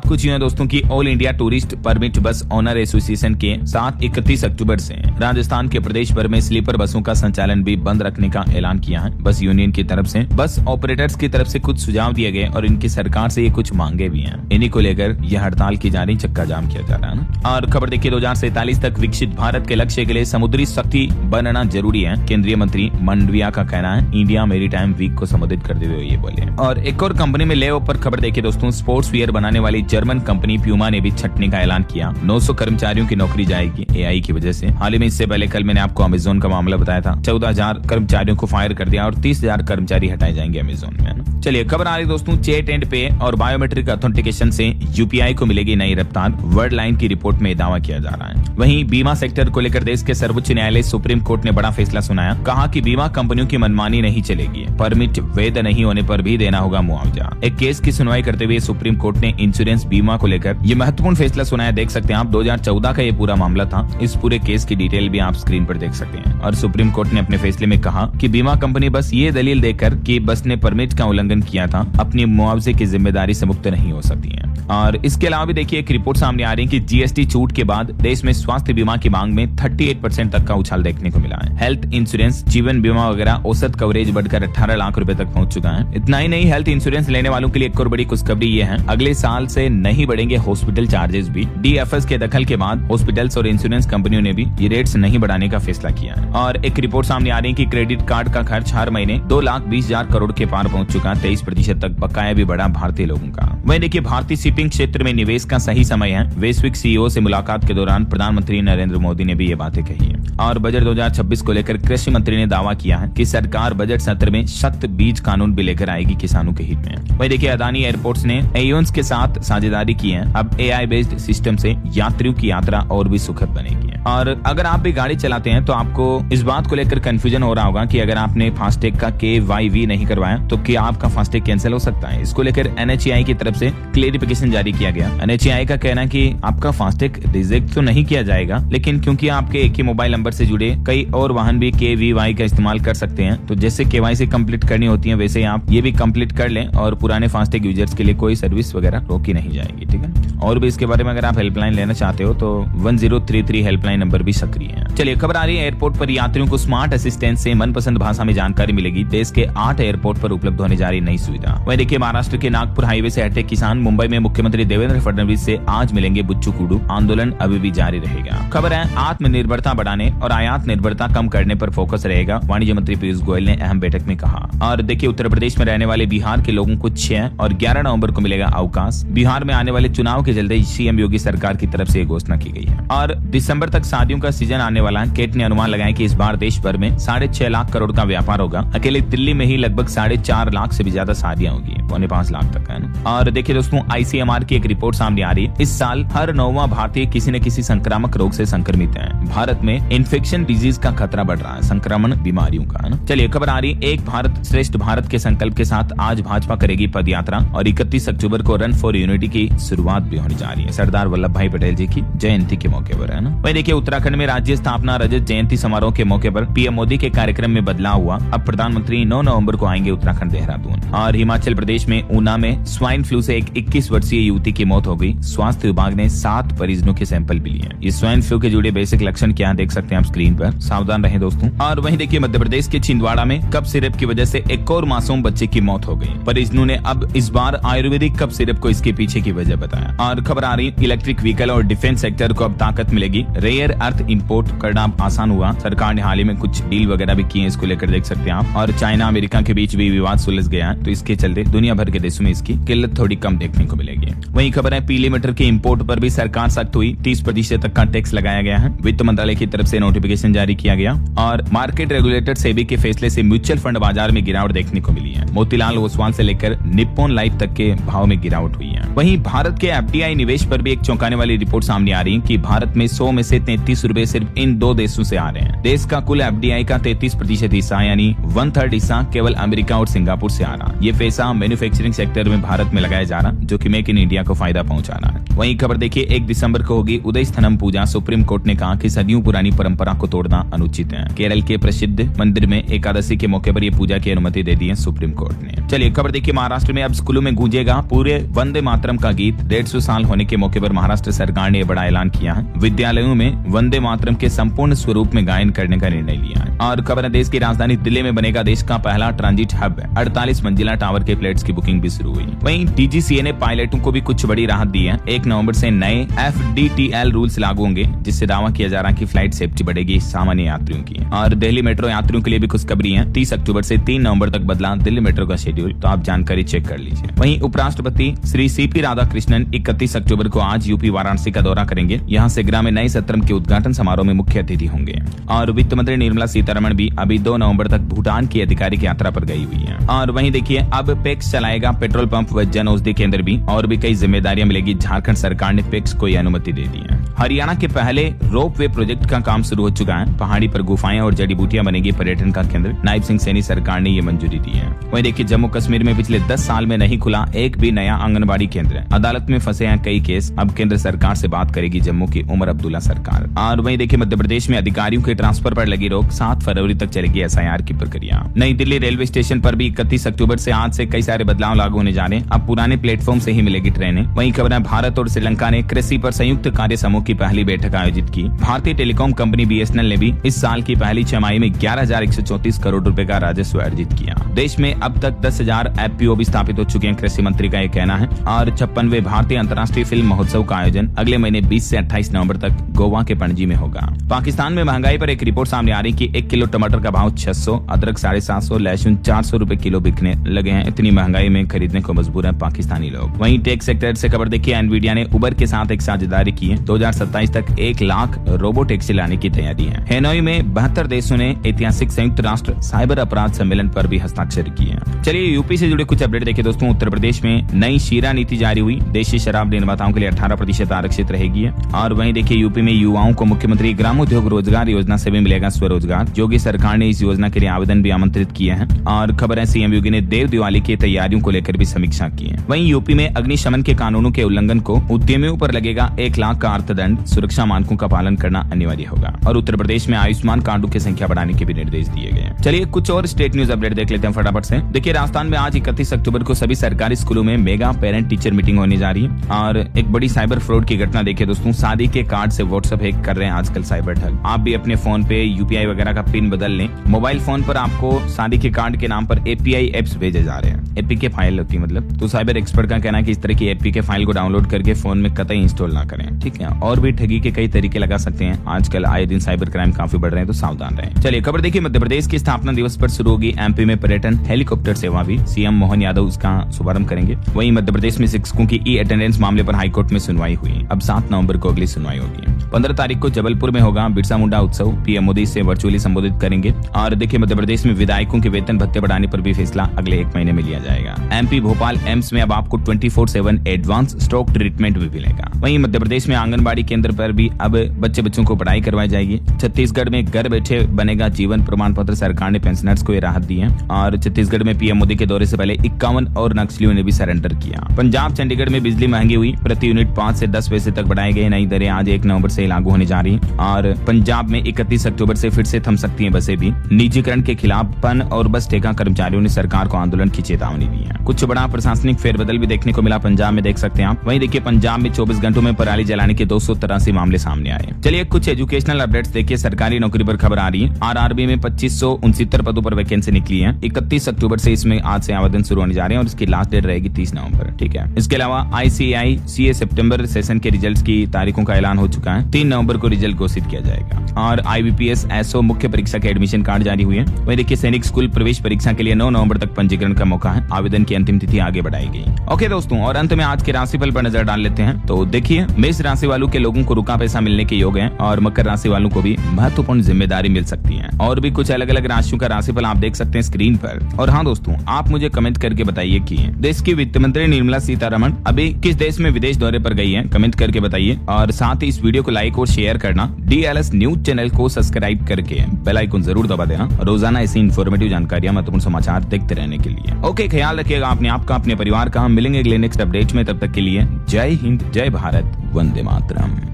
कुछ यूं है दोस्तों की ऑल इंडिया टूरिस्ट परमिट बस ऑनर एसोसिएशन के साथ 31 अक्टूबर से राजस्थान के प्रदेश भर में स्लीपर बसों का संचालन भी बंद रखने का ऐलान किया है बस यूनियन की तरफ से। बस ऑपरेटर्स की तरफ से कुछ सुझाव दिए गए और इनकी सरकार से ये कुछ मांगे भी हैं। इन्हीं को लेकर यह हड़ताल की जा रही, चक्का जाम किया जा रहा है ना। और खबर देखिए, 2047 तक विकसित भारत के लक्ष्य के लिए समुद्री शक्ति बनना जरूरी है, केंद्रीय मंत्री मंडविया का कहना है। इंडिया मेरीटाइम वीक को संबोधित करते हुए ये बोले। और एक और कंपनी में ले ऑफ पर खबर देखिए दोस्तों, स्पोर्ट्स वियर बनाने वाली जर्मन कंपनी प्यूमा ने भी छटने का ऐलान किया। 900 कर्मचारियों की नौकरी जाएगी AI की वजह से। हाल ही में इससे पहले कल मैंने आपको अमेजोन का मामला बताया था, 14,000 कर्मचारियों को फायर कर दिया और 30,000 कर्मचारी हटाए जाएंगे अमेजोन में। चलिए खबर आ रही दोस्तों, चैट एंड पे और बायोमेट्रिक ऑथेंटिकेशन से UPI को मिलेगी नई रफ्तार। वर्ल्ड लाइन की रिपोर्ट में दावा किया जा रहा है। वहीं बीमा सेक्टर को लेकर देश के सर्वोच्च न्यायालय सुप्रीम कोर्ट ने बड़ा फैसला सुनाया। कहा कि बीमा कंपनियों की मनमानी नहीं चलेगी, परमिट वैध नहीं होने पर भी देना होगा मुआवजा। एक केस की सुनवाई करते हुए सुप्रीम कोर्ट ने इंश्योरेंस बीमा को लेकर ये महत्वपूर्ण फैसला सुनाया। देख सकते हैं आप, 2014 का ये पूरा मामला था। इस पूरे केस की डिटेल भी आप स्क्रीन पर देख सकते हैं। और सुप्रीम कोर्ट ने अपने फैसले में कहा कि बीमा कंपनी बस ये दलील देकर कि बस ने परमिट का उल्लंघन किया था, अपनी मुआवजे की जिम्मेदारी से मुक्त नहीं हो सकती है। और इसके अलावा भी देखिए, एक रिपोर्ट सामने आ रही है कि GST छूट के बाद देश में स्वास्थ्य बीमा की मांग में 38% तक का उछाल देखने को मिला है। हेल्थ इंश्योरेंस, जीवन बीमा वगैरह औसत कवरेज बढ़कर 18 लाख रुपए तक पहुंच चुका है। इतना ही नहीं, हेल्थ इंश्योरेंस लेने वालों के लिए एक और बड़ी खुशखबरी ये है, अगले साल से नहीं बढ़ेंगे हॉस्पिटल चार्जेस भी। DFS के दखल के बाद हॉस्पिटल्स और इंश्योरेंस कंपनियों ने भी ये रेट्स नहीं बढ़ाने का फैसला किया है। और एक रिपोर्ट सामने आ रही है कि क्रेडिट कार्ड का खर्च हर महीने 2,20,000 करोड़ के पार पहुंच चुका, 23% तक बकाया भी बढ़ा भारतीय लोगों का। वहीं देखिए, भारतीय शिपिंग क्षेत्र में निवेश का सही समय है। वैश्विक CEO से मुलाकात के दौरान प्रधानमंत्री नरेंद्र मोदी ने भी ये बातें कही है। और बजट 2026 को लेकर कृषि मंत्री ने दावा किया है कि सरकार बजट सत्र में सख्त बीज कानून भी लेकर आएगी किसानों के हित में। वहीं देखिए, अदानी एयरपोर्ट्स ने एयर्स के साथ साझेदारी की है। अब AI बेस्ड सिस्टम से यात्रियों की यात्रा और भी सुखद बनेगी। और अगर आप भी गाड़ी चलाते हैं तो आपको इस बात को लेकर कंफ्यूजन हो रहा होगा कि अगर आपने फास्टैग का KYV नहीं करवाया तो क्या आपका फास्टैग कैंसिल हो सकता है। इसको लेकर NHAI की तरफ से क्लेरिफिकेशन जारी किया गया। NHAI का कहना है कि आपका फास्टैग रिजेक्ट तो नहीं किया जाएगा, लेकिन क्योंकि आपके एक ही मोबाइल नंबर से जुड़े कई और वाहन भी KVY का इस्तेमाल कर सकते हैं, तो जैसे KYC कंप्लीट करनी होती है वैसे आप ये भी कंप्लीट कर लें और पुराने फास्टैग यूजर्स के लिए कोई सर्विस वगैरह रोकी नहीं जाएगी। ठीक है। और भी इसके बारे में अगर आप हेल्पलाइन लेना चाहते हो तो 1033 हेल्पलाइन नंबर भी सक्रिय है। चलिए खबर आ रही है, एयरपोर्ट पर यात्रियों को स्मार्ट असिस्टेंट से मनपसंद भाषा में जानकारी मिलेगी। देश के 8 एयरपोर्ट पर उपलब्ध होने जा रही नई सुविधा। वहीं देखिए, महाराष्ट्र के नागपुर हाईवे से हटे किसान मुंबई में मुख्यमंत्री देवेंद्र फडणवीस से आज मिलेंगे बुच्चू कुडू। आंदोलन अभी भी जारी रहेगा। खबर है, आत्मनिर्भरता बढ़ाने और आयात निर्भरता कम करने पर फोकस रहेगा, वाणिज्य मंत्री पीयूष गोयल ने अहम बैठक में कहा। और देखिए, उत्तर प्रदेश में रहने वाले बिहार के लोगों को 6 और 11 नवंबर को मिलेगा अवकाश। बिहार में आने वाले चुनाव के चलते सीएम योगी सरकार की तरफ से घोषणा की गई है। और दिसंबर तक शादियों का सीजन आने वाला है। केट ने अनुमान लगाया कि इस बार देश भर में 6.5 लाख करोड़ का व्यापार होगा। अकेले दिल्ली में ही लगभग 4.5 लाख से भी ज्यादा शादियां होगी, 4.25 लाख तक है ना। और देखिए दोस्तों, आईसीएमआर की एक रिपोर्ट सामने आ रही है। इस साल हर 9वां भारतीय किसी न किसी संक्रामक रोग से संक्रमित है। भारत में इन्फेक्शन डिजीज का खतरा बढ़ रहा है, संक्रमण बीमारियों का, है ना। चलिए खबर आ रही है, एक भारत श्रेष्ठ भारत के संकल्प के साथ आज भाजपा करेगी पद यात्रा और 31 अक्टूबर को रन फॉर यूनिटी की शुरुआत भी होने जा रही है, सरदार वल्लभ भाई पटेल जी की जयंती के मौके पर, है ना। वही देखिए, उत्तराखंड में राज्य स्थापना रजत जयंती समारोह के मौके पर पीएम मोदी के कार्यक्रम में बदलाव हुआ। अब प्रधानमंत्री 9 नवंबर को आएंगे उत्तराखंड देहरादून। और हिमाचल प्रदेश में ऊना में स्वाइन फ्लू से एक 21 वर्षीय युवती की मौत हो गई। स्वास्थ्य विभाग ने 7 परिजनों के सैंपल भी लिए। ये स्वाइन फ्लू के जुड़े बेसिक लक्षण क्या देख सकते हैं आप स्क्रीन पर, सावधान रहें दोस्तों। और वहीं देखिए, मध्य प्रदेश के छिंदवाड़ा में कफ सिरप की वजह से एक और मासूम बच्चे की मौत हो गई। परिजनों ने अब इस बार आयुर्वेदिक कफ सिरप को इसके पीछे की वजह बताया। और खबर आ रही, इलेक्ट्रिक व्हीकल और डिफेंस सेक्टर को अब ताकत मिलेगी। रेयर अर्थ इंपोर्ट करना आसान हुआ। सरकार ने हाल ही में कुछ डील वगैरह भी किए, इसको लेकर देख सकते हैं आप। और चाइना अमेरिका के बीच भी विवाद सुलझ गया है, तो इसके चलते दुनिया भर के देशों में इसकी किल्लत थोड़ी कम देखने को मिलेगी। वहीं खबर है, पीले मटर के इंपोर्ट पर भी सरकार सख्त हुई। 30% तक का टैक्स लगाया गया है। वित्त मंत्रालय की तरफ से नोटिफिकेशन जारी किया गया। और मार्केट रेगुलेटर सेबी के फैसले से म्यूचुअल फंड बाजार में गिरावट देखने को मिली है। मोतीलाल ओसवाल से लेकर निप्पॉन लाइफ तक के भाव में गिरावट हुई है। वहीं भारत के एफडीआई निवेश पर भी एक चौंकाने वाली रिपोर्ट सामने आ रही है कि भारत में 100 में से 33 रुपए सिर्फ इन 2 देशों से आ रहे हैं। देश का कुल एफडीआई का 33% हिस्सा यानी 1/3 हिस्सा केवल अमेरिका और सिंगापुर से आ रहा। ये पैसा मैन्युफैक्चरिंग सेक्टर में भारत में लगाया जा रहा, जो कि मेक इन इंडिया को फायदा पहुंचा रहा है। वहीं खबर देखिए, 1 दिसंबर को होगी उदय स्थनम पूजा। सुप्रीम कोर्ट ने कहा कि सदियों पुरानी परंपरा को तोड़ना अनुचित है। केरल के प्रसिद्ध मंदिर में एकादशी के मौके पर यह पूजा की अनुमति दे दी है सुप्रीम कोर्ट ने। चलिए खबर देखिए, महाराष्ट्र में अब स्कूलों में गूंजेगा पूरे वंदे मातरम का गीत। 150 साल होने के मौके पर महाराष्ट्र सरकार ने बड़ा ऐलान किया है। विद्यालयों में वंदे मातरम के संपूर्ण स्वरूप में गायन करने का निर्णय लिया है। और खबर है, देश की राजधानी दिल्ली में बनेगा देश का पहला ट्रांजिट हब। 48 मंजिला टावर के फ्लैट्स की बुकिंग भी शुरू हुई। वहीं डीजीसीए ने पायलटों को भी कुछ बड़ी राहत दी है। 1 नवंबर से नए FDTL रूल्स लागू होंगे, जिससे दावा किया जा रहा है कि फ्लाइट सेफ्टी बढ़ेगी सामान्य यात्रियों की। और दिल्ली मेट्रो यात्रियों के लिए भी खुशखबरी है। 30 अक्टूबर से 3 नवंबर तक बदला दिल्ली मेट्रो का शेड्यूल, तो आप जानकारी चेक कर लीजिए। वहीं उपराष्ट्रपति श्री CP राधाकृष्णन 31 अक्टूबर को आज यूपी वाराणसी का दौरा करेंगे। यहाँ से ग्राम नए सत्रम के उद्घाटन समारोह में मुख्य अतिथि होंगे। और वित्त मंत्री निर्मला सीतारमण भी अभी 2 नवंबर तक भूटान की आधिकारिक यात्रा पर गई हुई है। और वहीं देखिए, अब पैक्स चलाएगा पेट्रोल पंप व जन औषधि केंद्र भी, और भी कई जिम्मेदारियां मिलेगी। झारखंड सरकार ने पैक्स को अनुमति दे दी है। हरियाणा के पहले रोप वे प्रोजेक्ट का काम शुरू हो चुका है। पहाड़ी पर गुफाएं और जड़ी बूटियां बनेगी पर्यटन का केंद्र। नायब सिंह सैनी सरकार ने ये मंजूरी दी है। वहीं देखिए, जम्मू कश्मीर में पिछले 10 साल में नहीं खुला एक भी नया आंगनबाड़ी केंद्र। अदालत में फंसे हैं कई केस। अब केंद्र सरकार से बात करेगी जम्मू की उमर अब्दुल्ला सरकार। और वहीं देखिए, मध्य प्रदेश में अधिकारियों के ट्रांसफर पर लगी रोक। 7 फरवरी तक चलेगी SIR की प्रक्रिया। नई दिल्ली रेलवे स्टेशन पर भी 31 अक्टूबर से आज से कई सारे बदलाव लागू होने जा रहे हैं। अब पुराने प्लेटफॉर्म से ही मिलेगी ट्रेनें। वहीं खबर है, भारत और श्रीलंका ने कृषि पर संयुक्त कार्य समूह की पहली बैठक आयोजित की। भारतीय टेलीकॉम कंपनी BSNL ने भी इस साल की पहली छमाही में 11,134 करोड़ रुपए का राजस्व अर्जित किया। देश में अब तक 10,000 FPO भी स्थापित हो चुके हैं, कृषि मंत्री का ये कहना है। और 56वें भारतीय अंतर्राष्ट्रीय फिल्म महोत्सव का आयोजन अगले महीने 20 से 28 नवंबर तक गोवा के पणजी में होगा। पाकिस्तान में महंगाई पर एक रिपोर्ट सामने आ रही कि 1 किलो टमाटर का भाव 600, अदरक 750, लहसुन 400 रुपए किलो बिकने लगे हैं। इतनी महंगाई में खरीदने को मजबूर है पाकिस्तानी लोग। वहीं टेक सेक्टर से खबर देखिए, एनवीडिया ने उबर के साथ एक साझेदारी की है। 2027 तक 1 लाख रोबो टैक्सी लाने की तैयारी है। हेनोई में 72 देशों ने ऐतिहासिक संयुक्त राष्ट्र साइबर अपराध सम्मेलन पर भी हस्ताक्षर किए। चलिए यूपी से जुड़े कुछ अपडेट देखिए दोस्तों। उत्तर प्रदेश में नई शीरा नीति जारी हुई। देशी शराब निर्माताओं के लिए 18% आरक्षित रहेगी। और वहीं देखिए, यूपी में युवाओं को मुख्यमंत्री ग्रामोद्योग रोजगार योजना से भी मिलेगा स्वरोजगार। योगी सरकार ने इस योजना के लिए आवेदन भी आमंत्रित किए हैं। और खबर है, CM योगी ने देव दिवाली की तैयारियों को लेकर भी समीक्षा की है। वहीं यूपी में अग्निशमन के कानूनों के उल्लंघन को उद्यमियों पर लगेगा 1 लाख का अर्थदंड। मानदंड सुरक्षा मानकों का पालन करना अनिवार्य होगा। और उत्तर प्रदेश में आयुष्मान कार्डों की संख्या बढ़ाने के भी निर्देश दिए गए। चलिए कुछ और स्टेट न्यूज अपडेट देख लेते हैं फटाफट से। देखिए राजस्थान में आज 31 अक्टूबर को सभी सरकारी स्कूलों में मेगा पेरेंट टीचर मीटिंग होने जा रही है। और एक बड़ी साइबर फ्रॉड की घटना देखिए दोस्तों, शादी के कार्ड से व्हाट्सएप हैक कर रहे हैं आजकल साइबर ठग। आप भी अपने फोन पे यूपीआई वगैरह का पिन बदल लें। मोबाइल फोन पर आपको शादी के कार्ड के नाम पर एपीआई एप्स भेजे जा रहे हैं। एपीके फाइल होती है मतलब। तो साइबर एक्सपर्ट का कहना है कि इस तरह की एपीके फाइल को डाउनलोड करके फोन में कतई इंस्टॉल ना करें, ठीक है। और भी ठगी के कई तरीके लगा सकते हैं। आजकल आए दिन साइबर क्राइम काफी बढ़ रहे हैं, तो सावधान रहें। चलिए खबर देखिए, मध्य प्रदेश की स्थापना दिवस पर शुरू होगी एमपी में पर्यटन हेलीकॉप्टर सेवा भी। सीएम मोहन यादव उसका शुभारंभ करेंगे। वहीं मध्य प्रदेश में शिक्षकों की ई अटेंडेंस मामले पर हाईकोर्ट में सुनवाई हुई। अब 7 नवंबर को अगली सुनवाई होगी। 15 तारीख को जबलपुर में होगा बिरसा मुंडा उत्सव। पीएम मोदी इसे वर्चुअली संबोधित करेंगे। और देखिए मध्य प्रदेश में विधायकों के वेतन भत्ते बढ़ाने पर भी फैसला अगले 1 महीने में लिया जाएगा। एमपी भोपाल एम्स में अब आपको 24/7 एडवांस स्ट्रोक ट्रीटमेंट भी मिलेगा। वहीं मध्य प्रदेश में आंगनबाड़ी केंद्र पर भी अब बच्चों को पढ़ाई करवाई जाएगी। छत्तीसगढ़ में घर बैठे बनेगा जीवन प्रमाण पत्र। सरकार ने पेंशनर्स को ये राहत दी है। और छत्तीसगढ़ में पीएम मोदी के दौरे से पहले 51 और नक्सलियों ने भी सरेंडर किया। पंजाब चंडीगढ़ में बिजली महंगी हुई। प्रति यूनिट 5 से 10 पैसे तक बढ़ाए गए। नई दरें आज 1 नवंबर से लागू होने जा रही है। और पंजाब में 31 अक्टूबर से फिर से थम सकती हैं बसें भी। निजीकरण के खिलाफ पन और बस ठेका कर्मचारियों ने सरकार को आंदोलन की चेतावनी दी है। कुछ बड़ा प्रशासनिक फेरबदल भी देखने को मिला पंजाब में, देख सकते हैं आप। वहीं देखिए पंजाब में 24 घंटों में पराली जलाने के 283 मामले सामने आए। चलिए कुछ एजुकेशनल अपडेट्स देखिए। सरकारी नौकरी पर खबर आ रही है। आरआरबी में 2569 पदों पर वैकेंसी निकली है। 31 अक्टूबर से इसमें आज से आवेदन शुरू होने जा रहे हैं और इसकी लास्ट डेट रहेगी 30 नवंबर, ठीक है। इसके अलावा आईसीएआई सीए सितंबर सेशन के रिजल्ट्स की तारीखों का ऐलान हो चुका है। 3 नवंबर को रिजल्ट घोषित किया जाएगा। और आईबीपीएस एसओ मुख्य परीक्षा के एडमिशन कार्ड जारी हुए। वहीं देखिए सैनिक स्कूल प्रवेश परीक्षा के लिए 9 नवंबर तक पंजीकरण का मौका है। आवेदन की अंतिम तिथि आगे बढ़ाई गई। ओके दोस्तों, और अंत में आज के राशिफल पर नजर डाल लेते हैं। तो देखिए मेष राशि वालों के लोगों को रुका पैसा मिलने के योग है। और मकर राशि वालों को भी महत्वपूर्ण जिम्मेदारी मिल सकती है। और भी कुछ अलग अलग राशियों का राशिफल आप देख सकते हैं स्क्रीन पर। और हाँ दोस्तों, आप मुझे कमेंट करके बताइए कि देश की वित्त मंत्री निर्मला सीतारमण अभी किस देश में विदेश दौरे पर गई है, कमेंट करके बताइए। और साथ ही इस वीडियो को लाइक और शेयर करना। डीएलएस न्यूज चैनल को सब्सक्राइब करके बेल आइकन जरूर दबा देना। रोजाना ऐसी इन्फॉर्मेटिव जानकारियां, महत्वपूर्ण समाचार देखते रहने के लिए। ओके, ख्याल रखिएगा अपने आपका, अपने परिवार का। हम मिलेंगे अगले नेक्स्ट अपडेट में। तब तक के लिए जय हिंद, जय भारत, वंदे मातरम।